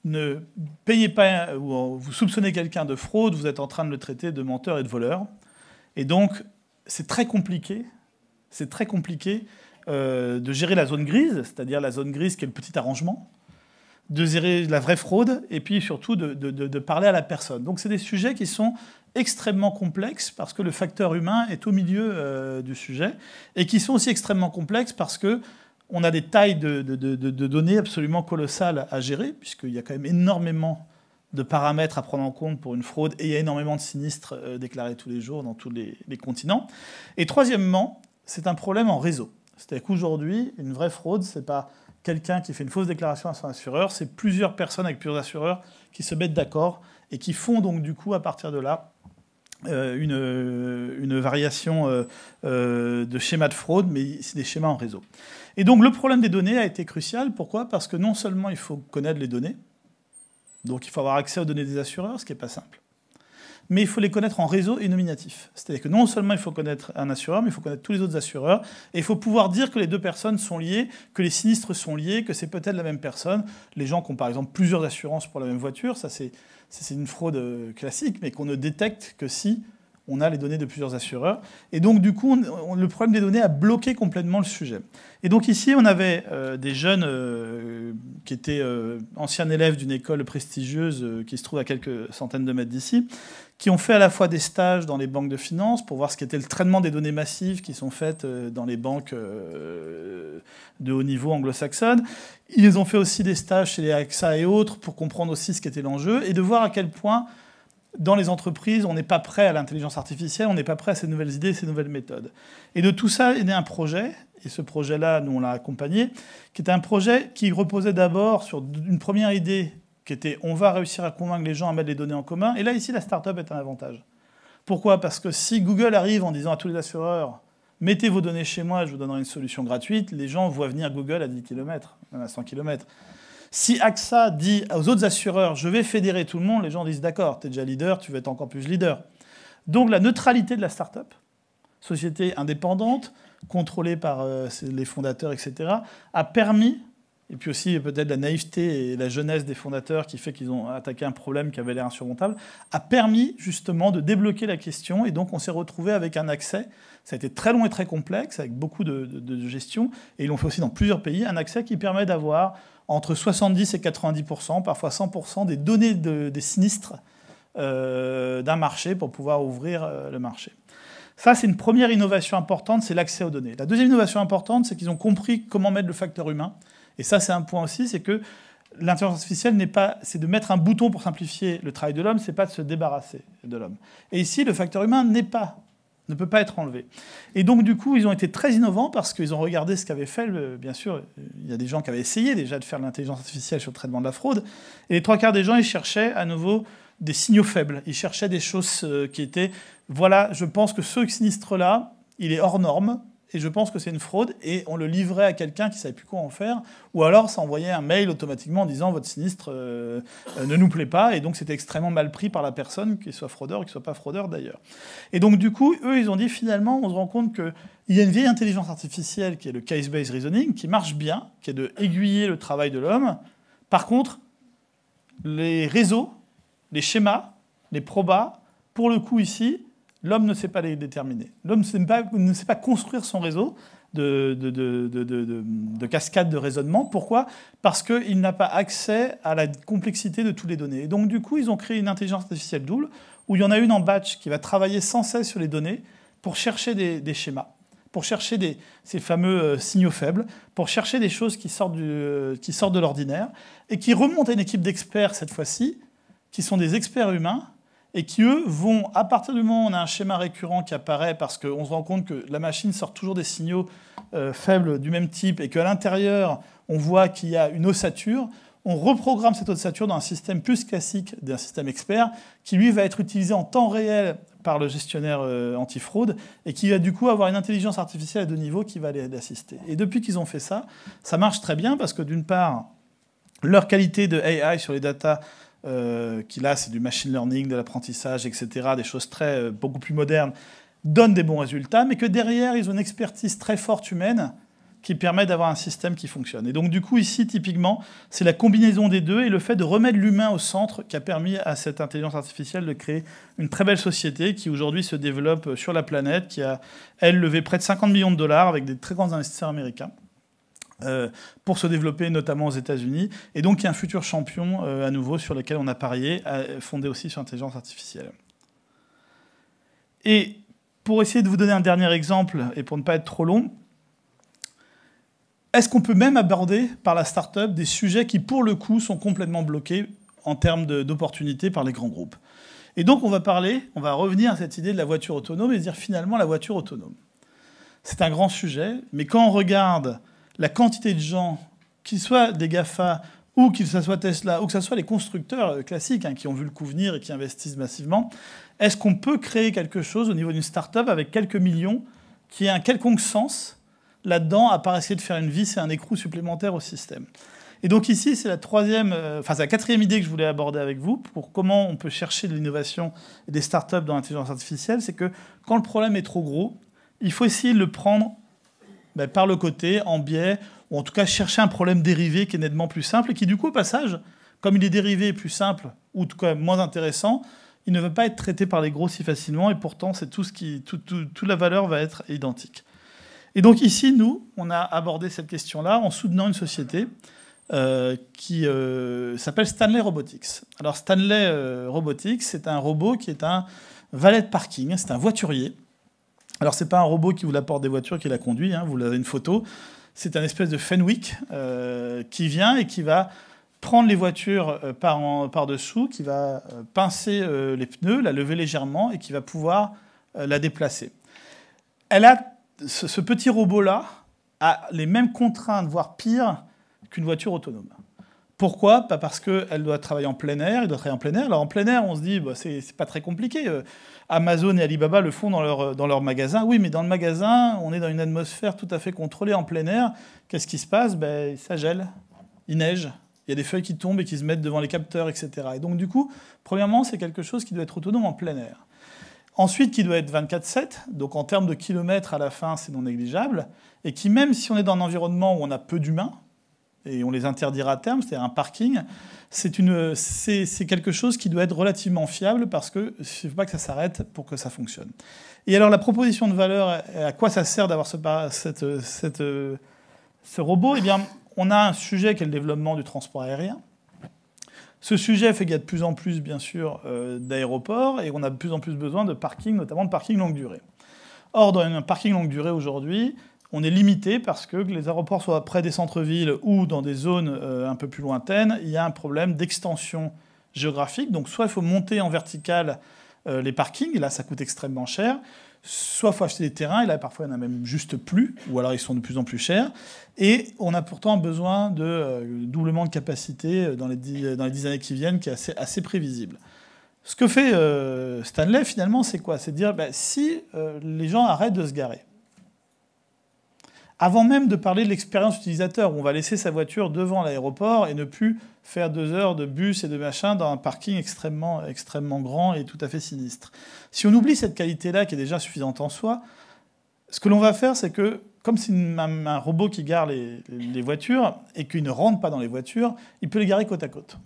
ne payez pas ou vous soupçonnez quelqu'un de fraude, vous êtes en train de le traiter de menteur et de voleur. Et donc, c'est très compliqué de gérer la zone grise, c'est-à-dire la zone grise qui est le petit arrangement, de gérer la vraie fraude, et puis surtout de parler à la personne. Donc c'est des sujets qui sont extrêmement complexes parce que le facteur humain est au milieu du sujet, et qui sont aussi extrêmement complexes parce qu'on a des tailles de données absolument colossales à gérer, puisqu'il y a quand même énormément de paramètres à prendre en compte pour une fraude, et il y a énormément de sinistres déclarés tous les jours dans tous les continents. Et troisièmement, c'est un problème en réseau. C'est-à-dire qu'aujourd'hui, une vraie fraude, c'est pas quelqu'un qui fait une fausse déclaration à son assureur, c'est plusieurs personnes avec plusieurs assureurs qui se mettent d'accord et qui font donc du coup à partir de là une variation de schéma de fraude, mais c'est des schémas en réseau. Et donc le problème des données a été crucial. Pourquoi ? Parce que non seulement il faut connaître les données, donc il faut avoir accès aux données des assureurs, ce qui n'est pas simple, mais il faut les connaître en réseau et nominatif. C'est-à-dire que non seulement il faut connaître un assureur, mais il faut connaître tous les autres assureurs, et il faut pouvoir dire que les deux personnes sont liées, que les sinistres sont liés, que c'est peut-être la même personne. Les gens qui ont par exemple plusieurs assurances pour la même voiture, ça c'est une fraude classique, mais qu'on ne détecte que si on a les données de plusieurs assureurs. Et donc, du coup, le problème des données a bloqué complètement le sujet. Et donc ici, on avait des jeunes qui étaient anciens élèves d'une école prestigieuse qui se trouve à quelques centaines de mètres d'ici, qui ont fait à la fois des stages dans les banques de finances pour voir ce qu'était le traitement des données massives qui sont faites dans les banques de haut niveau anglo-saxonnes. Ils ont fait aussi des stages chez les AXA et autres pour comprendre aussi ce qu'était l'enjeu et de voir à quel point dans les entreprises, on n'est pas prêt à l'intelligence artificielle, on n'est pas prêt à ces nouvelles idées, ces nouvelles méthodes. Et de tout ça est né un projet, et ce projet-là, nous, on l'a accompagné, qui était un projet qui reposait d'abord sur une première idée qui était « on va réussir à convaincre les gens à mettre les données en commun ». Et là, ici, la start-up est un avantage. Pourquoi ? Parce que si Google arrive en disant à tous les assureurs « mettez vos données chez moi, je vous donnerai une solution gratuite », les gens voient venir Google à 10 km, même à 100 km. Si AXA dit aux autres assureurs « je vais fédérer tout le monde », les gens disent « d'accord, tu es déjà leader, tu veux être encore plus leader ». Donc la neutralité de la start-up, société indépendante, contrôlée par les fondateurs, etc., a permis, et puis aussi peut-être la naïveté et la jeunesse des fondateurs qui fait qu'ils ont attaqué un problème qui avait l'air insurmontable, a permis justement de débloquer la question, et donc on s'est retrouvé avec un accès. Ça a été très long et très complexe, avec beaucoup de gestion, et ils l'ont fait aussi dans plusieurs pays, un accès qui permet d'avoir entre 70 et 90%, parfois 100% des données des sinistres d'un marché pour pouvoir ouvrir le marché. Ça, c'est une première innovation importante, c'est l'accès aux données. La deuxième innovation importante, c'est qu'ils ont compris comment mettre le facteur humain. Et ça, c'est un point aussi, c'est que l'intelligence artificielle c'est de mettre un bouton pour simplifier le travail de l'homme, c'est pas de se débarrasser de l'homme. Et ici, le facteur humain ne peut pas être enlevé. Et donc, du coup, ils ont été très innovants parce qu'ils ont regardé ce qu'avait fait, bien sûr, il y a des gens qui avaient essayé déjà de faire de l'intelligence artificielle sur le traitement de la fraude, et les trois quarts des gens, ils cherchaient à nouveau des signaux faibles. Ils cherchaient des choses qui étaient, voilà, je pense que ce sinistre-là, il est hors norme, et je pense que c'est une fraude, et on le livrait à quelqu'un qui ne savait plus quoi en faire, ou alors ça envoyait un mail automatiquement en disant « votre sinistre ne nous plaît pas », et donc c'était extrêmement mal pris par la personne, qu'il soit fraudeur ou qu'il ne soit pas fraudeur d'ailleurs. Et donc du coup, eux, ils ont dit finalement, on se rend compte qu'il y a une vieille intelligence artificielle qui est le case-based reasoning, qui marche bien, qui est de aiguiller le travail de l'homme. Par contre, les réseaux, les schémas, les probas, pour le coup ici, L'homme ne sait pas les déterminer. L'homme ne sait pas construire son réseau de cascades de raisonnement. Pourquoi ? Parce qu'il n'a pas accès à la complexité de toutes les données. Et donc, du coup, ils ont créé une intelligence artificielle double, où il y en a une en batch qui va travailler sans cesse sur les données pour chercher des schémas, pour chercher ces fameux signaux faibles, pour chercher des choses qui sortent de l'ordinaire, et qui remontent à une équipe d'experts, cette fois-ci, qui sont des experts humains, et qui, eux, vont, à partir du moment où on a un schéma récurrent qui apparaît, parce qu'on se rend compte que la machine sort toujours des signaux faibles du même type, et qu'à l'intérieur, on voit qu'il y a une ossature, on reprogramme cette ossature dans un système plus classique d'un système expert, qui, lui, va être utilisé en temps réel par le gestionnaire antifraude, et qui va, du coup, avoir une intelligence artificielle à 2 niveaux qui va l'assister. Et depuis qu'ils ont fait ça, ça marche très bien, parce que, d'une part, leur qualité de AI sur les datas, qui là, c'est du machine learning, de l'apprentissage, etc., des choses beaucoup plus modernes, donnent des bons résultats, mais que derrière, ils ont une expertise très forte humaine qui permet d'avoir un système qui fonctionne. Et donc, du coup, ici, typiquement, c'est la combinaison des deux et le fait de remettre l'humain au centre qui a permis à cette intelligence artificielle de créer une très belle société qui, aujourd'hui, se développe sur la planète, qui a, elle, levé près de 50 millions de dollars avec des très grands investisseurs américains. Pour se développer notamment aux États-Unis. Et donc, il y a un futur champion à nouveau sur lequel on a parié, fondé aussi sur l'intelligence artificielle. Et pour essayer de vous donner un dernier exemple, et pour ne pas être trop long, est-ce qu'on peut même aborder par la start-up des sujets qui, pour le coup, sont complètement bloqués en termes d'opportunités par les grands groupes ? Et donc, on va revenir à cette idée de la voiture autonome et dire finalement la voiture autonome. C'est un grand sujet, mais quand on regarde la quantité de gens, qu'ils soient des GAFA, ou que ce soit Tesla, ou que ce soit les constructeurs classiques qui ont vu le coup venir et qui investissent massivement, est-ce qu'on peut créer quelque chose au niveau d'une start-up avec quelques millions qui ait un quelconque sens là-dedans, à part essayer de faire une vis et un écrou supplémentaire au système ? Et donc ici, c'est la quatrième idée que je voulais aborder avec vous, pour comment on peut chercher de l'innovation et des start-up dans l'intelligence artificielle, c'est que quand le problème est trop gros, il faut essayer de le prendre par le côté, en biais, ou en tout cas chercher un problème dérivé qui est nettement plus simple et qui, du coup, au passage, comme il est dérivé plus simple, ou en tout cas moins intéressant, il ne va pas être traité par les gros si facilement, et pourtant, c'est toute la valeur va être identique. Et donc ici, nous, on a abordé cette question-là en soutenant une société qui s'appelle Stanley Robotics. Alors Stanley Robotics, c'est un robot qui est un valet de parking, c'est un voiturier. Alors, ce n'est pas un robot qui vous apporte des voitures, qui la conduit, vous avez une photo. C'est un espèce de Fenwick qui vient et qui va prendre les voitures par-dessous, qui va pincer les pneus, la lever légèrement et qui va pouvoir la déplacer. Ce petit robot-là a les mêmes contraintes, voire pire, qu'une voiture autonome. Pourquoi ? Pas parce qu'elle doit travailler en plein air, il doit travailler en plein air. Alors en plein air, on se dit, c'est pas très compliqué. Amazon et Alibaba le font dans leur magasin. Oui, mais dans le magasin, on est dans une atmosphère tout à fait contrôlée en plein air. Qu'est-ce qui se passe ? Ça gèle, il neige, il y a des feuilles qui tombent et qui se mettent devant les capteurs, etc. Et donc du coup, premièrement, c'est quelque chose qui doit être autonome en plein air. Ensuite, qui doit être 24/7, donc en termes de kilomètres à la fin, c'est non négligeable. Et qui, même si on est dans un environnement où on a peu d'humains, et on les interdira à terme, c'est-à-dire un parking, c'est quelque chose qui doit être relativement fiable parce qu'il ne faut pas que ça s'arrête pour que ça fonctionne. Et alors la proposition de valeur, à quoi ça sert d'avoir ce robot ? Eh bien, on a un sujet qui est le développement du transport aérien. Ce sujet fait qu'il y a de plus en plus, bien sûr, d'aéroports et on a de plus en plus besoin de parking, notamment de parking longue durée. Or, dans un parking longue durée aujourd'hui, on est limité parce que les aéroports soient près des centres-villes ou dans des zones un peu plus lointaines, il y a un problème d'extension géographique. Donc soit il faut monter en verticale les parkings, et là ça coûte extrêmement cher, soit il faut acheter des terrains, et là parfois il n'y en a même juste plus, ou alors ils sont de plus en plus chers. Et on a pourtant besoin de doublement de capacité dans les 10 années qui viennent, qui est assez prévisible. Ce que fait Stanley finalement, c'est quoi ? C'est de dire si les gens arrêtent de se garer, avant même de parler de l'expérience utilisateur, où on va laisser sa voiture devant l'aéroport et ne plus faire 2 heures de bus et de machin dans un parking extrêmement grand et tout à fait sinistre. Si on oublie cette qualité-là, qui est déjà suffisante en soi, ce que l'on va faire, c'est que, comme c'est un robot qui gare les voitures et qu'il ne rentre pas dans les voitures, il peut les garer côte à côte.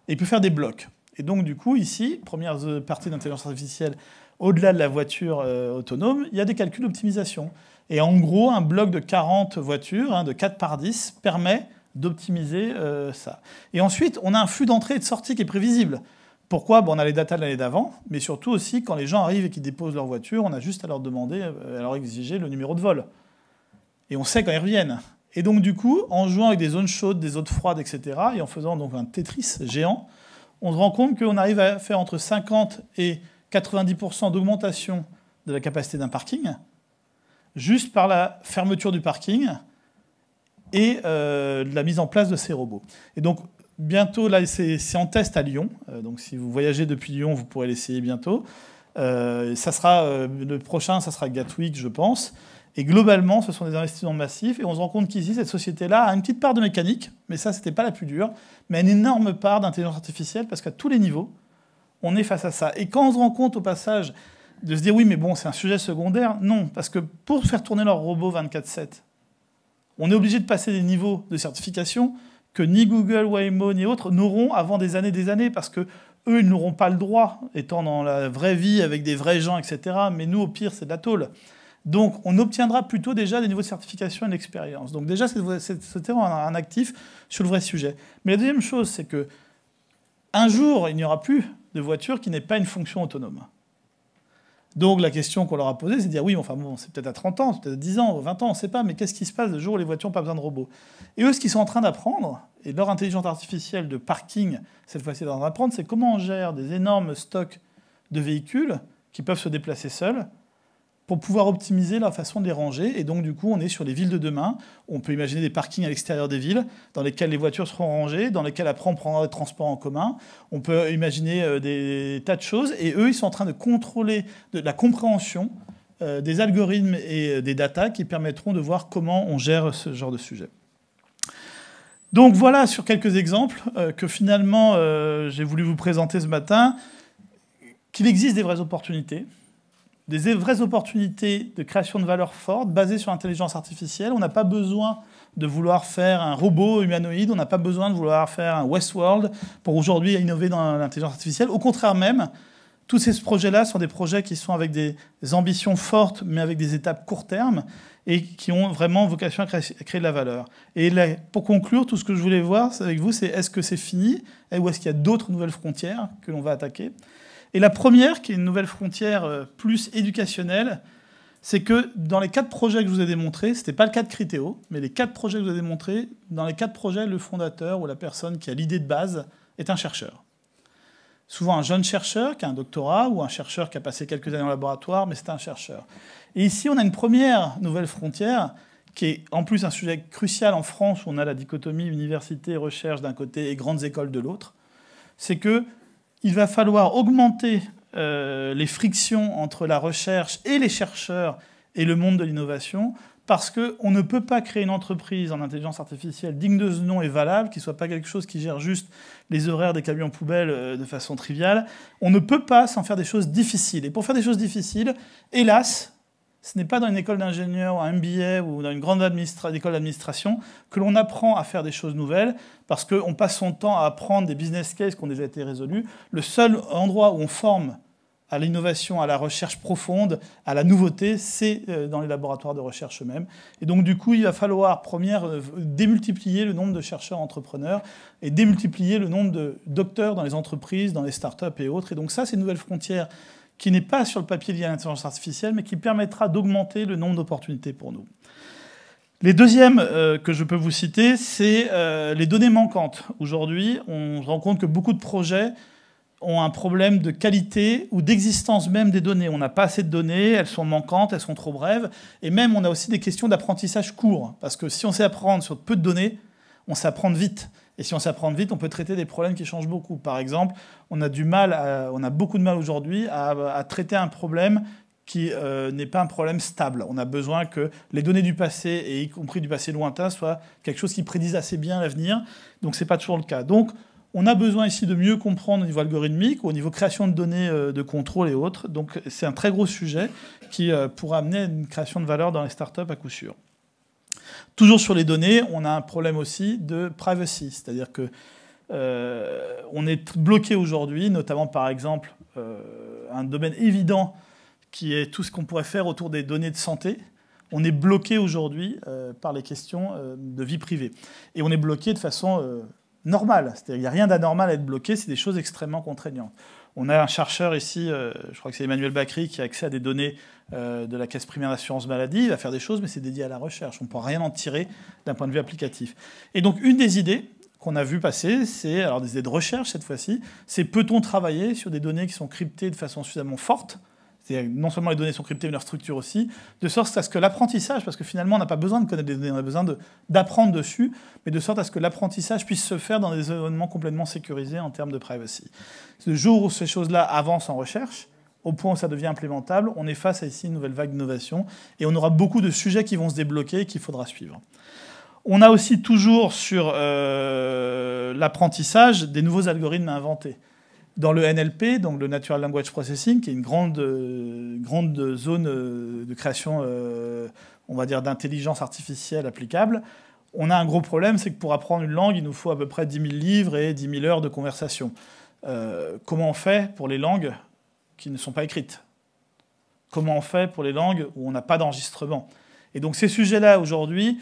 Et il peut faire des blocs. Et donc, du coup, ici, première partie d'intelligence artificielle au-delà de la voiture autonome, il y a des calculs d'optimisation. Et en gros, un bloc de 40 voitures, de 4 par 10, permet d'optimiser ça. Et ensuite, on a un flux d'entrée et de sortie qui est prévisible. Pourquoi ? On a les datas de l'année d'avant, mais surtout aussi, quand les gens arrivent et qu'ils déposent leur voiture, on a juste à leur demander, à leur exiger le numéro de vol. Et on sait quand ils reviennent. Et donc, du coup, en jouant avec des zones chaudes, des zones froides, etc., et en faisant donc un Tetris géant, on se rend compte qu'on arrive à faire entre 50 et 90% d'augmentation de la capacité d'un parking, juste par la fermeture du parking et la mise en place de ces robots. Et donc, bientôt, là, c'est en test à Lyon. Donc, si vous voyagez depuis Lyon, vous pourrez l'essayer bientôt. Le prochain, ça sera Gatwick, je pense. Et globalement, ce sont des investissements massifs. Et on se rend compte qu'ici, cette société-là a une petite part de mécanique, mais ça, c'était pas la plus dure, mais une énorme part d'intelligence artificielle, parce qu'à tous les niveaux, on est face à ça. Et quand on se rend compte au passage de se dire, oui, mais bon, c'est un sujet secondaire, non, parce que pour faire tourner leur robot 24/7, on est obligé de passer des niveaux de certification que ni Google, Waymo, ni autres n'auront avant des années, parce que eux, ils n'auront pas le droit, étant dans la vraie vie, avec des vrais gens, etc. Mais nous, au pire, c'est de la tôle. Donc, on obtiendra plutôt déjà des niveaux de certification et d'expérience. Donc déjà, c'était un actif sur le vrai sujet. Mais la deuxième chose, c'est que un jour, il n'y aura plus de voiture qui n'ait pas une fonction autonome. Donc la question qu'on leur a posée, c'est de dire, oui, enfin bon, c'est peut-être à 30 ans, c'est peut-être à 10 ans, 20 ans, on ne sait pas, mais qu'est-ce qui se passe le jour où les voitures n'ont pas besoin de robots ? Et eux, ce qu'ils sont en train d'apprendre, et leur intelligence artificielle de parking, cette fois-ci, est en train d'apprendre, c'est comment on gère des énormes stocks de véhicules qui peuvent se déplacer seuls, pour pouvoir optimiser la façon de les ranger. Et donc, du coup, on est sur les villes de demain. On peut imaginer des parkings à l'extérieur des villes, dans lesquels les voitures seront rangées, dans lesquels après on prendra des transports en commun. On peut imaginer des tas de choses. Et eux, ils sont en train de contrôler de la compréhension des algorithmes et des datas qui permettront de voir comment on gère ce genre de sujet. Donc voilà, sur quelques exemples que finalement j'ai voulu vous présenter ce matin, qu'il existe des vraies opportunités de création de valeur forte basées sur l'intelligence artificielle. On n'a pas besoin de vouloir faire un robot humanoïde, on n'a pas besoin de vouloir faire un Westworld pour aujourd'hui innover dans l'intelligence artificielle. Au contraire même, tous ces projets-là sont des projets qui sont avec des ambitions fortes, mais avec des étapes court terme, et qui ont vraiment vocation à créer de la valeur. Et là, pour conclure, tout ce que je voulais voir avec vous, c'est est-ce que c'est fini, ou est-ce qu'il y a d'autres nouvelles frontières que l'on va attaquer ? Et la première, qui est une nouvelle frontière plus éducationnelle, c'est que dans les 4 projets que je vous ai démontrés, ce n'était pas le cas de Criteo, mais les 4 projets que je vous ai démontrés, dans les 4 projets, le fondateur ou la personne qui a l'idée de base est un chercheur. Souvent un jeune chercheur qui a un doctorat ou un chercheur qui a passé quelques années en laboratoire, mais c'est un chercheur. Et ici, on a une première nouvelle frontière qui est en plus un sujet crucial en France où on a la dichotomie université-recherche d'un côté et grandes écoles de l'autre. C'est que il va falloir augmenter les frictions entre la recherche et les chercheurs et le monde de l'innovation, parce qu'on ne peut pas créer une entreprise en intelligence artificielle digne de ce nom et valable, qui ne soit pas quelque chose qui gère juste les horaires des camions poubelles de façon triviale. On ne peut pas s'en faire des choses difficiles. Et pour faire des choses difficiles, hélas, ce n'est pas dans une école d'ingénieur ou un MBA ou dans une grande école d'administration que l'on apprend à faire des choses nouvelles, parce qu'on passe son temps à apprendre des business cases qui ont déjà été résolus. Le seul endroit où on forme à l'innovation, à la recherche profonde, à la nouveauté, c'est dans les laboratoires de recherche eux-mêmes. Et donc, du coup, il va falloir, démultiplier le nombre de chercheurs entrepreneurs et démultiplier le nombre de docteurs dans les entreprises, dans les startups et autres. Et donc ça, c'est une nouvelle frontière qui n'est pas sur le papier lié à l'intelligence artificielle, mais qui permettra d'augmenter le nombre d'opportunités pour nous. Les deuxièmes que je peux vous citer, c'est les données manquantes. Aujourd'hui, on se rend compte que beaucoup de projets ont un problème de qualité ou d'existence même des données. On n'a pas assez de données, elles sont manquantes, elles sont trop brèves. Et même, on a aussi des questions d'apprentissage court. Parce que si on sait apprendre sur peu de données, on sait apprendre vite. Et si on sait apprendre vite, on peut traiter des problèmes qui changent beaucoup. Par exemple, on a beaucoup de mal aujourd'hui à traiter un problème qui n'est pas un problème stable. On a besoin que les données du passé, et y compris du passé lointain, soient quelque chose qui prédise assez bien l'avenir. Donc, ce n'est pas toujours le cas. Donc, on a besoin ici de mieux comprendre au niveau algorithmique, au niveau création de données de contrôle et autres. Donc, c'est un très gros sujet qui pourra amener à une création de valeur dans les startups à coup sûr. Toujours sur les données, on a un problème aussi de privacy, c'est-à-dire que On est bloqué aujourd'hui, notamment par exemple un domaine évident qui est tout ce qu'on pourrait faire autour des données de santé. On est bloqué aujourd'hui par les questions de vie privée. Et on est bloqué de façon normale. C'est-à-dire qu'il n'y a rien d'anormal à être bloqué, c'est des choses extrêmement contraignantes. On a un chercheur ici, je crois que c'est Emmanuel Bacry, qui a accès à des données de la Caisse primaire d'assurance maladie. Il va faire des choses, mais c'est dédié à la recherche. On ne pourra rien en tirer d'un point de vue applicatif. Et donc, une des idées qu'on a vu passer, c'est, alors des idées de recherche cette fois-ci, c'est peut-on travailler sur des données qui sont cryptées de façon suffisamment forte, c'est-à-dire non seulement les données sont cryptées, mais leur structure aussi, de sorte à ce que l'apprentissage, parce que finalement on n'a pas besoin de connaître des données, on a besoin d'apprendre dessus, mais de sorte à ce que l'apprentissage puisse se faire dans des environnements complètement sécurisés en termes de privacy. Le jour où ces choses-là avancent en recherche, au point où ça devient implémentable, on est face à ici une nouvelle vague d'innovation, et on aura beaucoup de sujets qui vont se débloquer et qu'il faudra suivre. On a aussi toujours sur l'apprentissage des nouveaux algorithmes à inventer. Dans le NLP, donc le Natural Language Processing, qui est une grande zone de création, on va dire, d'intelligence artificielle applicable, on a un gros problème, c'est que pour apprendre une langue, il nous faut à peu près 10 000 livres et 10 000 heures de conversation. Comment on fait pour les langues qui ne sont pas écrites? Comment on fait pour les langues où on n'a pas d'enregistrement? Et donc ces sujets-là, aujourd'hui,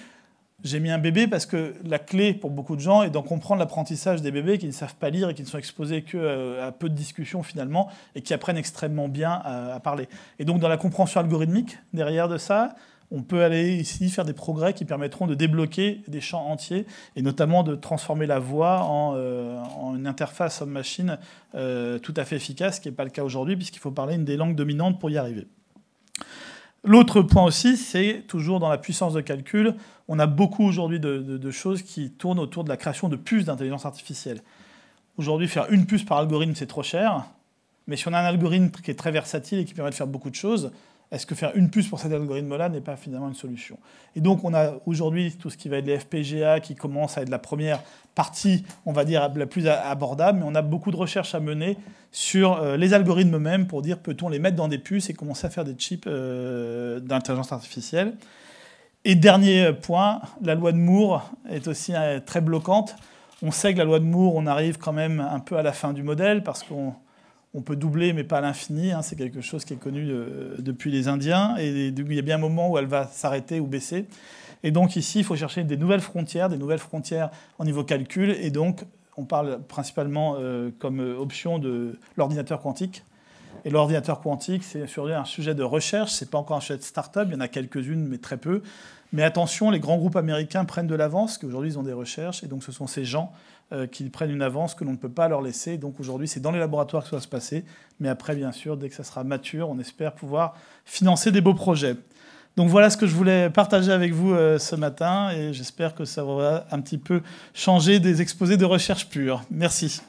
j'ai mis un bébé parce que la clé pour beaucoup de gens est d'en comprendre l'apprentissage des bébés qui ne savent pas lire et qui ne sont exposés qu'à peu de discussions finalement et qui apprennent extrêmement bien à parler. Et donc dans la compréhension algorithmique, derrière de ça, on peut aller ici faire des progrès qui permettront de débloquer des champs entiers et notamment de transformer la voix en une interface homme-machine tout à fait efficace, ce qui n'est pas le cas aujourd'hui puisqu'il faut parler une des langues dominantes pour y arriver. L'autre point aussi, c'est toujours dans la puissance de calcul, on a beaucoup aujourd'hui de choses qui tournent autour de la création de puces d'intelligence artificielle. Aujourd'hui, faire une puce par algorithme, c'est trop cher, mais si on a un algorithme qui est très versatile et qui permet de faire beaucoup de choses, est-ce que faire une puce pour cet algorithme-là n'est pas finalement une solution? Et donc, on a aujourd'hui tout ce qui va être les FPGA qui commence à être la première partie, on va dire, la plus abordable, mais on a beaucoup de recherches à mener sur les algorithmes eux-mêmes pour dire peut-on les mettre dans des puces et commencer à faire des chips d'intelligence artificielle. Et dernier point, la loi de Moore est aussi très bloquante. On sait que la loi de Moore, on arrive quand même un peu à la fin du modèle parce qu'on peut doubler, mais pas à l'infini. C'est quelque chose qui est connu depuis les Indiens. Et il y a bien un moment où elle va s'arrêter ou baisser. Et donc ici, il faut chercher des nouvelles frontières en niveau calcul. Et donc, on parle principalement comme option de l'ordinateur quantique. Et l'ordinateur quantique, c'est surtout un sujet de recherche. Ce n'est pas encore un sujet de start-up. Il y en a quelques-unes, mais très peu. Mais attention, les grands groupes américains prennent de l'avance, qu'aujourd'hui, ils ont des recherches. Et donc, ce sont ces gens qui prennent une avance que l'on ne peut pas leur laisser. Donc, aujourd'hui, c'est dans les laboratoires que ça va se passer. Mais après, bien sûr, dès que ça sera mature, on espère pouvoir financer des beaux projets. Donc, voilà ce que je voulais partager avec vous ce matin. Et j'espère que ça va un petit peu changer des exposés de recherche pure. Merci.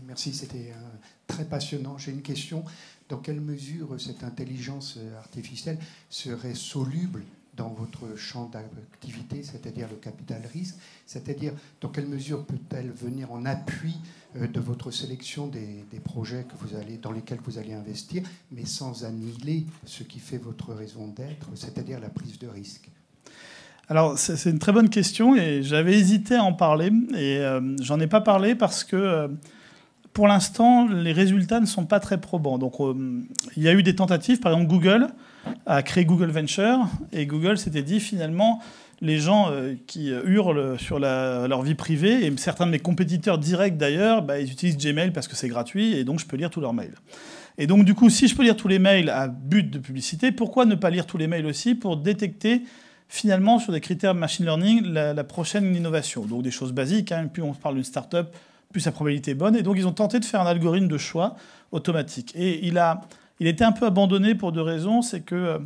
Merci, c'était très passionnant. J'ai une question. Dans quelle mesure cette intelligence artificielle serait soluble dans votre champ d'activité, c'est-à-dire le capital risque? C'est-à-dire, dans quelle mesure peut-elle venir en appui de votre sélection des projets dans lesquels vous allez investir, mais sans annihiler ce qui fait votre raison d'être, c'est-à-dire la prise de risque? Alors, c'est une très bonne question et j'avais hésité à en parler. Et j'en ai pas parlé parce que, pour l'instant, les résultats ne sont pas très probants. Donc, il y a eu des tentatives. Par exemple, Google a créé Google Venture. Et Google s'était dit, finalement, les gens qui hurlent sur leur vie privée, et certains de mes compétiteurs directs d'ailleurs, ils utilisent Gmail parce que c'est gratuit et donc je peux lire tous leurs mails. Et donc, du coup, si je peux lire tous les mails à but de publicité, pourquoi ne pas lire tous les mails aussi pour détecter finalement, sur des critères de machine learning, la prochaine innovation? Donc des choses basiques, plus on parle d'une start-up, plus la probabilité est bonne. Et donc ils ont tenté de faire un algorithme de choix automatique. Et il a été un peu abandonné pour deux raisons. C'est que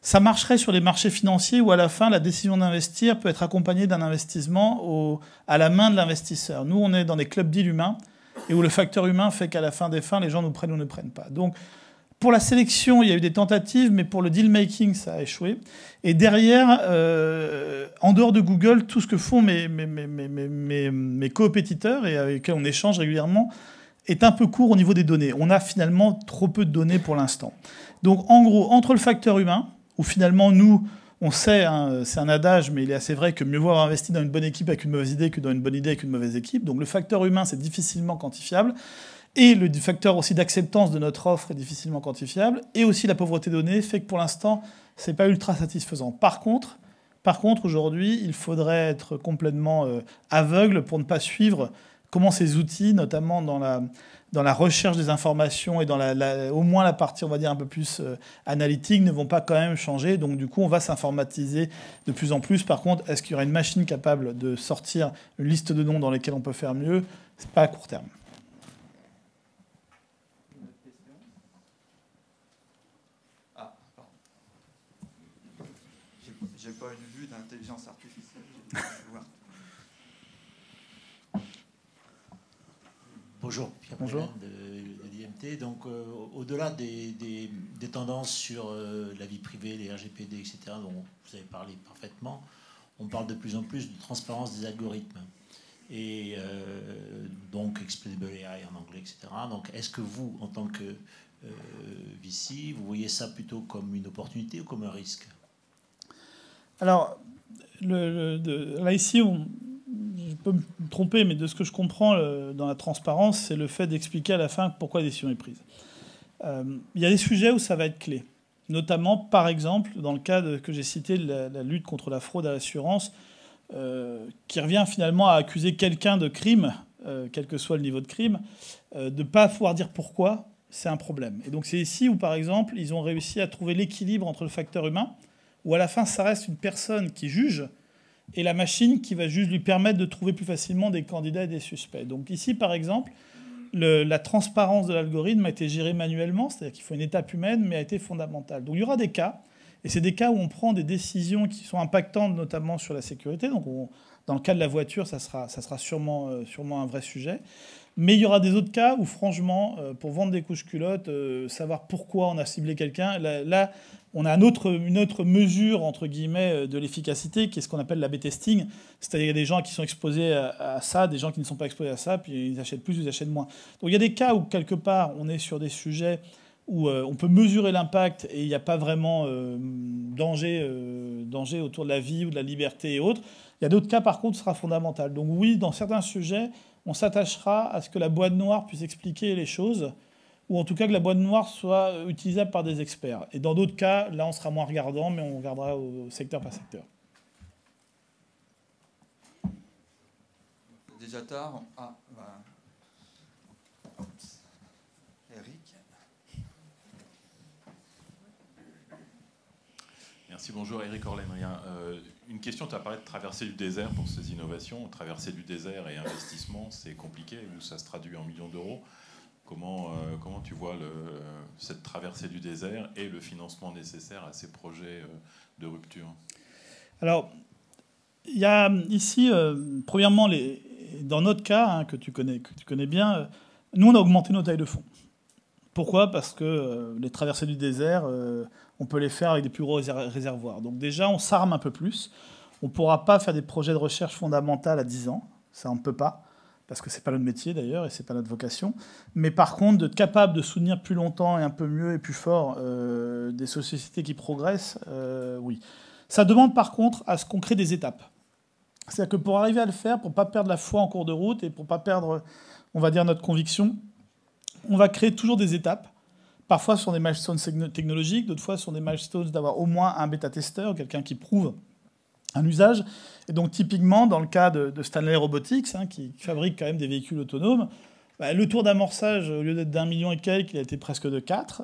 ça marcherait sur les marchés financiers où à la fin, la décision d'investir peut être accompagnée d'un investissement à la main de l'investisseur. Nous, on est dans des clubs deals humains et où le facteur humain fait qu'à la fin des fins, les gens nous prennent ou ne prennent pas. Donc, pour la sélection, il y a eu des tentatives, mais pour le deal-making, ça a échoué. Et derrière, en dehors de Google, tout ce que font mes coopétiteurs et avec lesquels on échange régulièrement est un peu court au niveau des données. On a finalement trop peu de données pour l'instant. Donc en gros, entre le facteur humain, où finalement nous, on sait, hein, c'est un adage, mais il est assez vrai que mieux vaut avoir investi dans une bonne équipe avec une mauvaise idée que dans une bonne idée avec une mauvaise équipe. Donc le facteur humain, c'est difficilement quantifiable. Et le facteur aussi d'acceptance de notre offre est difficilement quantifiable. Et aussi la pauvreté de données fait que pour l'instant, c'est pas ultra satisfaisant. Par contre, aujourd'hui, il faudrait être complètement aveugle pour ne pas suivre comment ces outils, notamment dans la recherche des informations et dans au moins la partie, on va dire, un peu plus analytique, ne vont pas quand même changer. Donc du coup, on va s'informatiser de plus en plus. Par contre, est-ce qu'il y aura une machine capable de sortir une liste de noms dans lesquels on peut faire mieux? C'est pas à court terme. J'ai pas une vue d'intelligence artificielle. Bonjour, Pierre Bonjour. De l'IMT. Donc, au-delà des tendances sur la vie privée, les RGPD, etc., dont vous avez parlé parfaitement, on parle de plus en plus de transparence des algorithmes. Et donc, Explainable AI en anglais, etc. Donc, est-ce que vous, en tant que VC, vous voyez ça plutôt comme une opportunité ou comme un risque? Alors, là, ici, je peux me tromper, mais de ce que je comprends dans la transparence, c'est le fait d'expliquer à la fin pourquoi la décision est prise. Il y a des sujets où ça va être clé. Notamment, par exemple, dans le cas que j'ai cité, la lutte contre la fraude à l'assurance, qui revient finalement à accuser quelqu'un de crime, quel que soit le niveau de crime, de ne pas pouvoir dire pourquoi, c'est un problème. Et donc c'est ici où, par exemple, ils ont réussi à trouver l'équilibre entre le facteur humain, où à la fin, ça reste une personne qui juge, et la machine qui va juste lui permettre de trouver plus facilement des candidats et des suspects. Donc ici, par exemple, la transparence de l'algorithme a été gérée manuellement, c'est-à-dire qu'il faut une étape humaine, mais a été fondamentale. Donc il y aura des cas, et c'est des cas où on prend des décisions qui sont impactantes, notamment sur la sécurité. Donc dans le cas de la voiture, ça sera sûrement un vrai sujet. Mais il y aura des autres cas où, franchement, pour vendre des couches culottes, savoir pourquoi on a ciblé quelqu'un, là on a une autre mesure, entre guillemets, de l'efficacité, qui est ce qu'on appelle l'A/B testing. C'est-à-dire qu'il y a des gens qui sont exposés à ça, des gens qui ne sont pas exposés à ça, puis ils achètent plus ou ils achètent moins. Donc il y a des cas où, quelque part, on est sur des sujets où on peut mesurer l'impact et il n'y a pas vraiment danger autour de la vie ou de la liberté et autres. Il y a d'autres cas, par contre, ce sera fondamental. Donc oui, dans certains sujets, on s'attachera à ce que la boîte noire puisse expliquer les choses, ou en tout cas que la boîte noire soit utilisable par des experts. Et dans d'autres cas, là, on sera moins regardant, mais on regardera au secteur par secteur. Déjà tard. Ah, voilà. Eric. Merci, bonjour, Eric Orlenrien. Une question, tu as parlé de traversée du désert pour ces innovations. Traversée du désert et investissement, c'est compliqué, ou ça se traduit en millions d'euros. Comment tu vois cette traversée du désert et le financement nécessaire à ces projets de rupture? Alors, il y a ici, premièrement, dans notre cas, hein, que tu connais bien, nous, on a augmenté nos tailles de fonds. Pourquoi? Parce que les traversées du désert, on peut les faire avec des plus gros réservoirs. Donc déjà, on s'arme un peu plus. On ne pourra pas faire des projets de recherche fondamentale à 10 ans. Ça, on ne peut pas, parce que ce n'est pas notre métier d'ailleurs, et ce n'est pas notre vocation. Mais par contre, d'être capable de soutenir plus longtemps et un peu mieux et plus fort des sociétés qui progressent, oui. Ça demande par contre à ce qu'on crée des étapes. C'est-à-dire que pour arriver à le faire, pour ne pas perdre la foi en cours de route et pour ne pas perdre, on va dire, notre conviction, on va créer toujours des étapes. Parfois sur des milestones technologiques, d'autres fois sur des milestones d'avoir au moins un bêta-testeur, quelqu'un qui prouve un usage. Et donc typiquement, dans le cas de Stanley Robotics, hein, qui fabrique quand même des véhicules autonomes, le tour d'amorçage, au lieu d'être d'1 million et quelques, il a été presque de 4,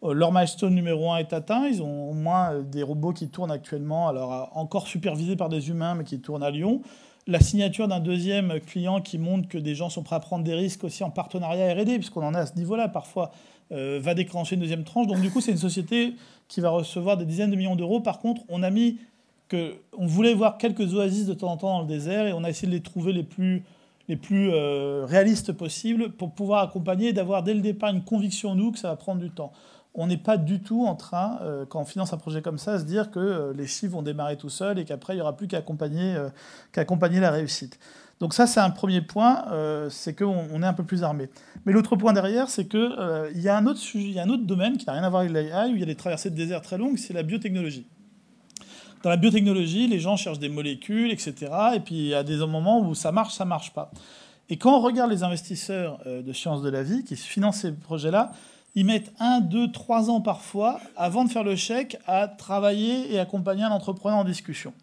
leur milestone numéro 1 est atteint. Ils ont au moins des robots qui tournent actuellement, alors encore supervisés par des humains, mais qui tournent à Lyon. La signature d'un deuxième client qui montre que des gens sont prêts à prendre des risques aussi en partenariat R&D, puisqu'on en est à ce niveau-là parfois, va déclencher une deuxième tranche. Donc du coup, c'est une société qui va recevoir des dizaines de millions d'euros. Par contre, on voulait voir quelques oasis de temps en temps dans le désert et on a essayé de les trouver les plus réalistes possibles pour pouvoir accompagner et d'avoir dès le départ une conviction, nous, que ça va prendre du temps. On n'est pas du tout en train, quand on finance un projet comme ça, se dire que les chiffres vont démarrer tout seuls et qu'après, il n'y aura plus qu'à accompagner la réussite. Donc ça, c'est un premier point, c'est qu'on est un peu plus armé. Mais l'autre point derrière, c'est qu'il y a un autre sujet, il y a un autre domaine qui n'a rien à voir avec l'AI, où il y a des traversées de désert très longues, c'est la biotechnologie. Dans la biotechnologie, les gens cherchent des molécules, etc. Et puis il y a des moments où ça marche pas. Et quand on regarde les investisseurs de sciences de la vie qui financent ces projets-là, ils mettent 1, 2, 3 ans parfois avant de faire le chèque à travailler et accompagner un entrepreneur en discussion.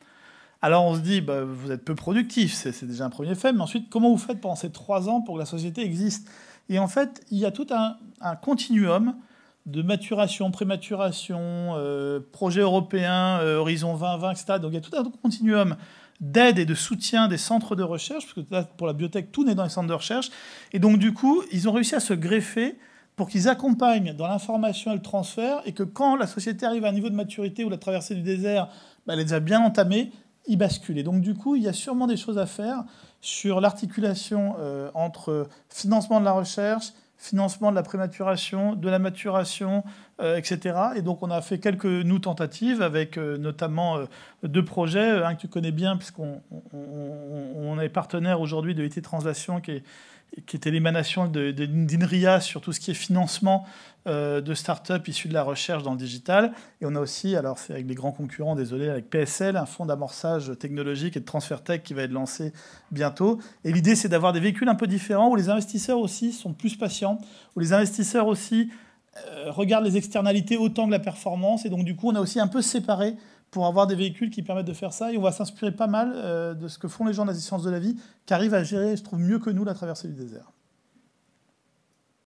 Alors on se dit, vous êtes peu productif, c'est déjà un premier fait, mais ensuite, comment vous faites pendant ces 3 ans pour que la société existe? Et en fait, il y a tout un continuum de maturation, prématuration, projet européen, Horizon 2020, etc. Donc il y a tout un continuum d'aide et de soutien des centres de recherche, parce que là, pour la biotech, tout n'est dans les centres de recherche. Et donc du coup, ils ont réussi à se greffer pour qu'ils accompagnent dans l'information et le transfert, et que quand la société arrive à un niveau de maturité où la traversée du désert, elle est déjà bien entamée, ils basculent. Et donc du coup, il y a sûrement des choses à faire sur l'articulation entre financement de la recherche, financement de la prématuration, de la maturation, etc. Et donc on a fait quelques tentatives avec notamment 2 projets, un que tu connais bien puisqu'on est partenaire aujourd'hui de IT Translation qui était l'émanation d'INRIA sur tout ce qui est financement de start-up issus de la recherche dans le digital. Et on a aussi, alors c'est avec les grands concurrents, désolé, avec PSL, un fonds d'amorçage technologique et de transfert tech qui va être lancé bientôt. Et l'idée, c'est d'avoir des véhicules un peu différents où les investisseurs aussi sont plus patients, où les investisseurs aussi regardent les externalités autant que la performance. Et donc, du coup, on a aussi un peu séparé pour avoir des véhicules qui permettent de faire ça. Et on va s'inspirer pas mal de ce que font les gens de la science de la vie, qui arrivent à gérer, je trouve, mieux que nous, la traversée du désert.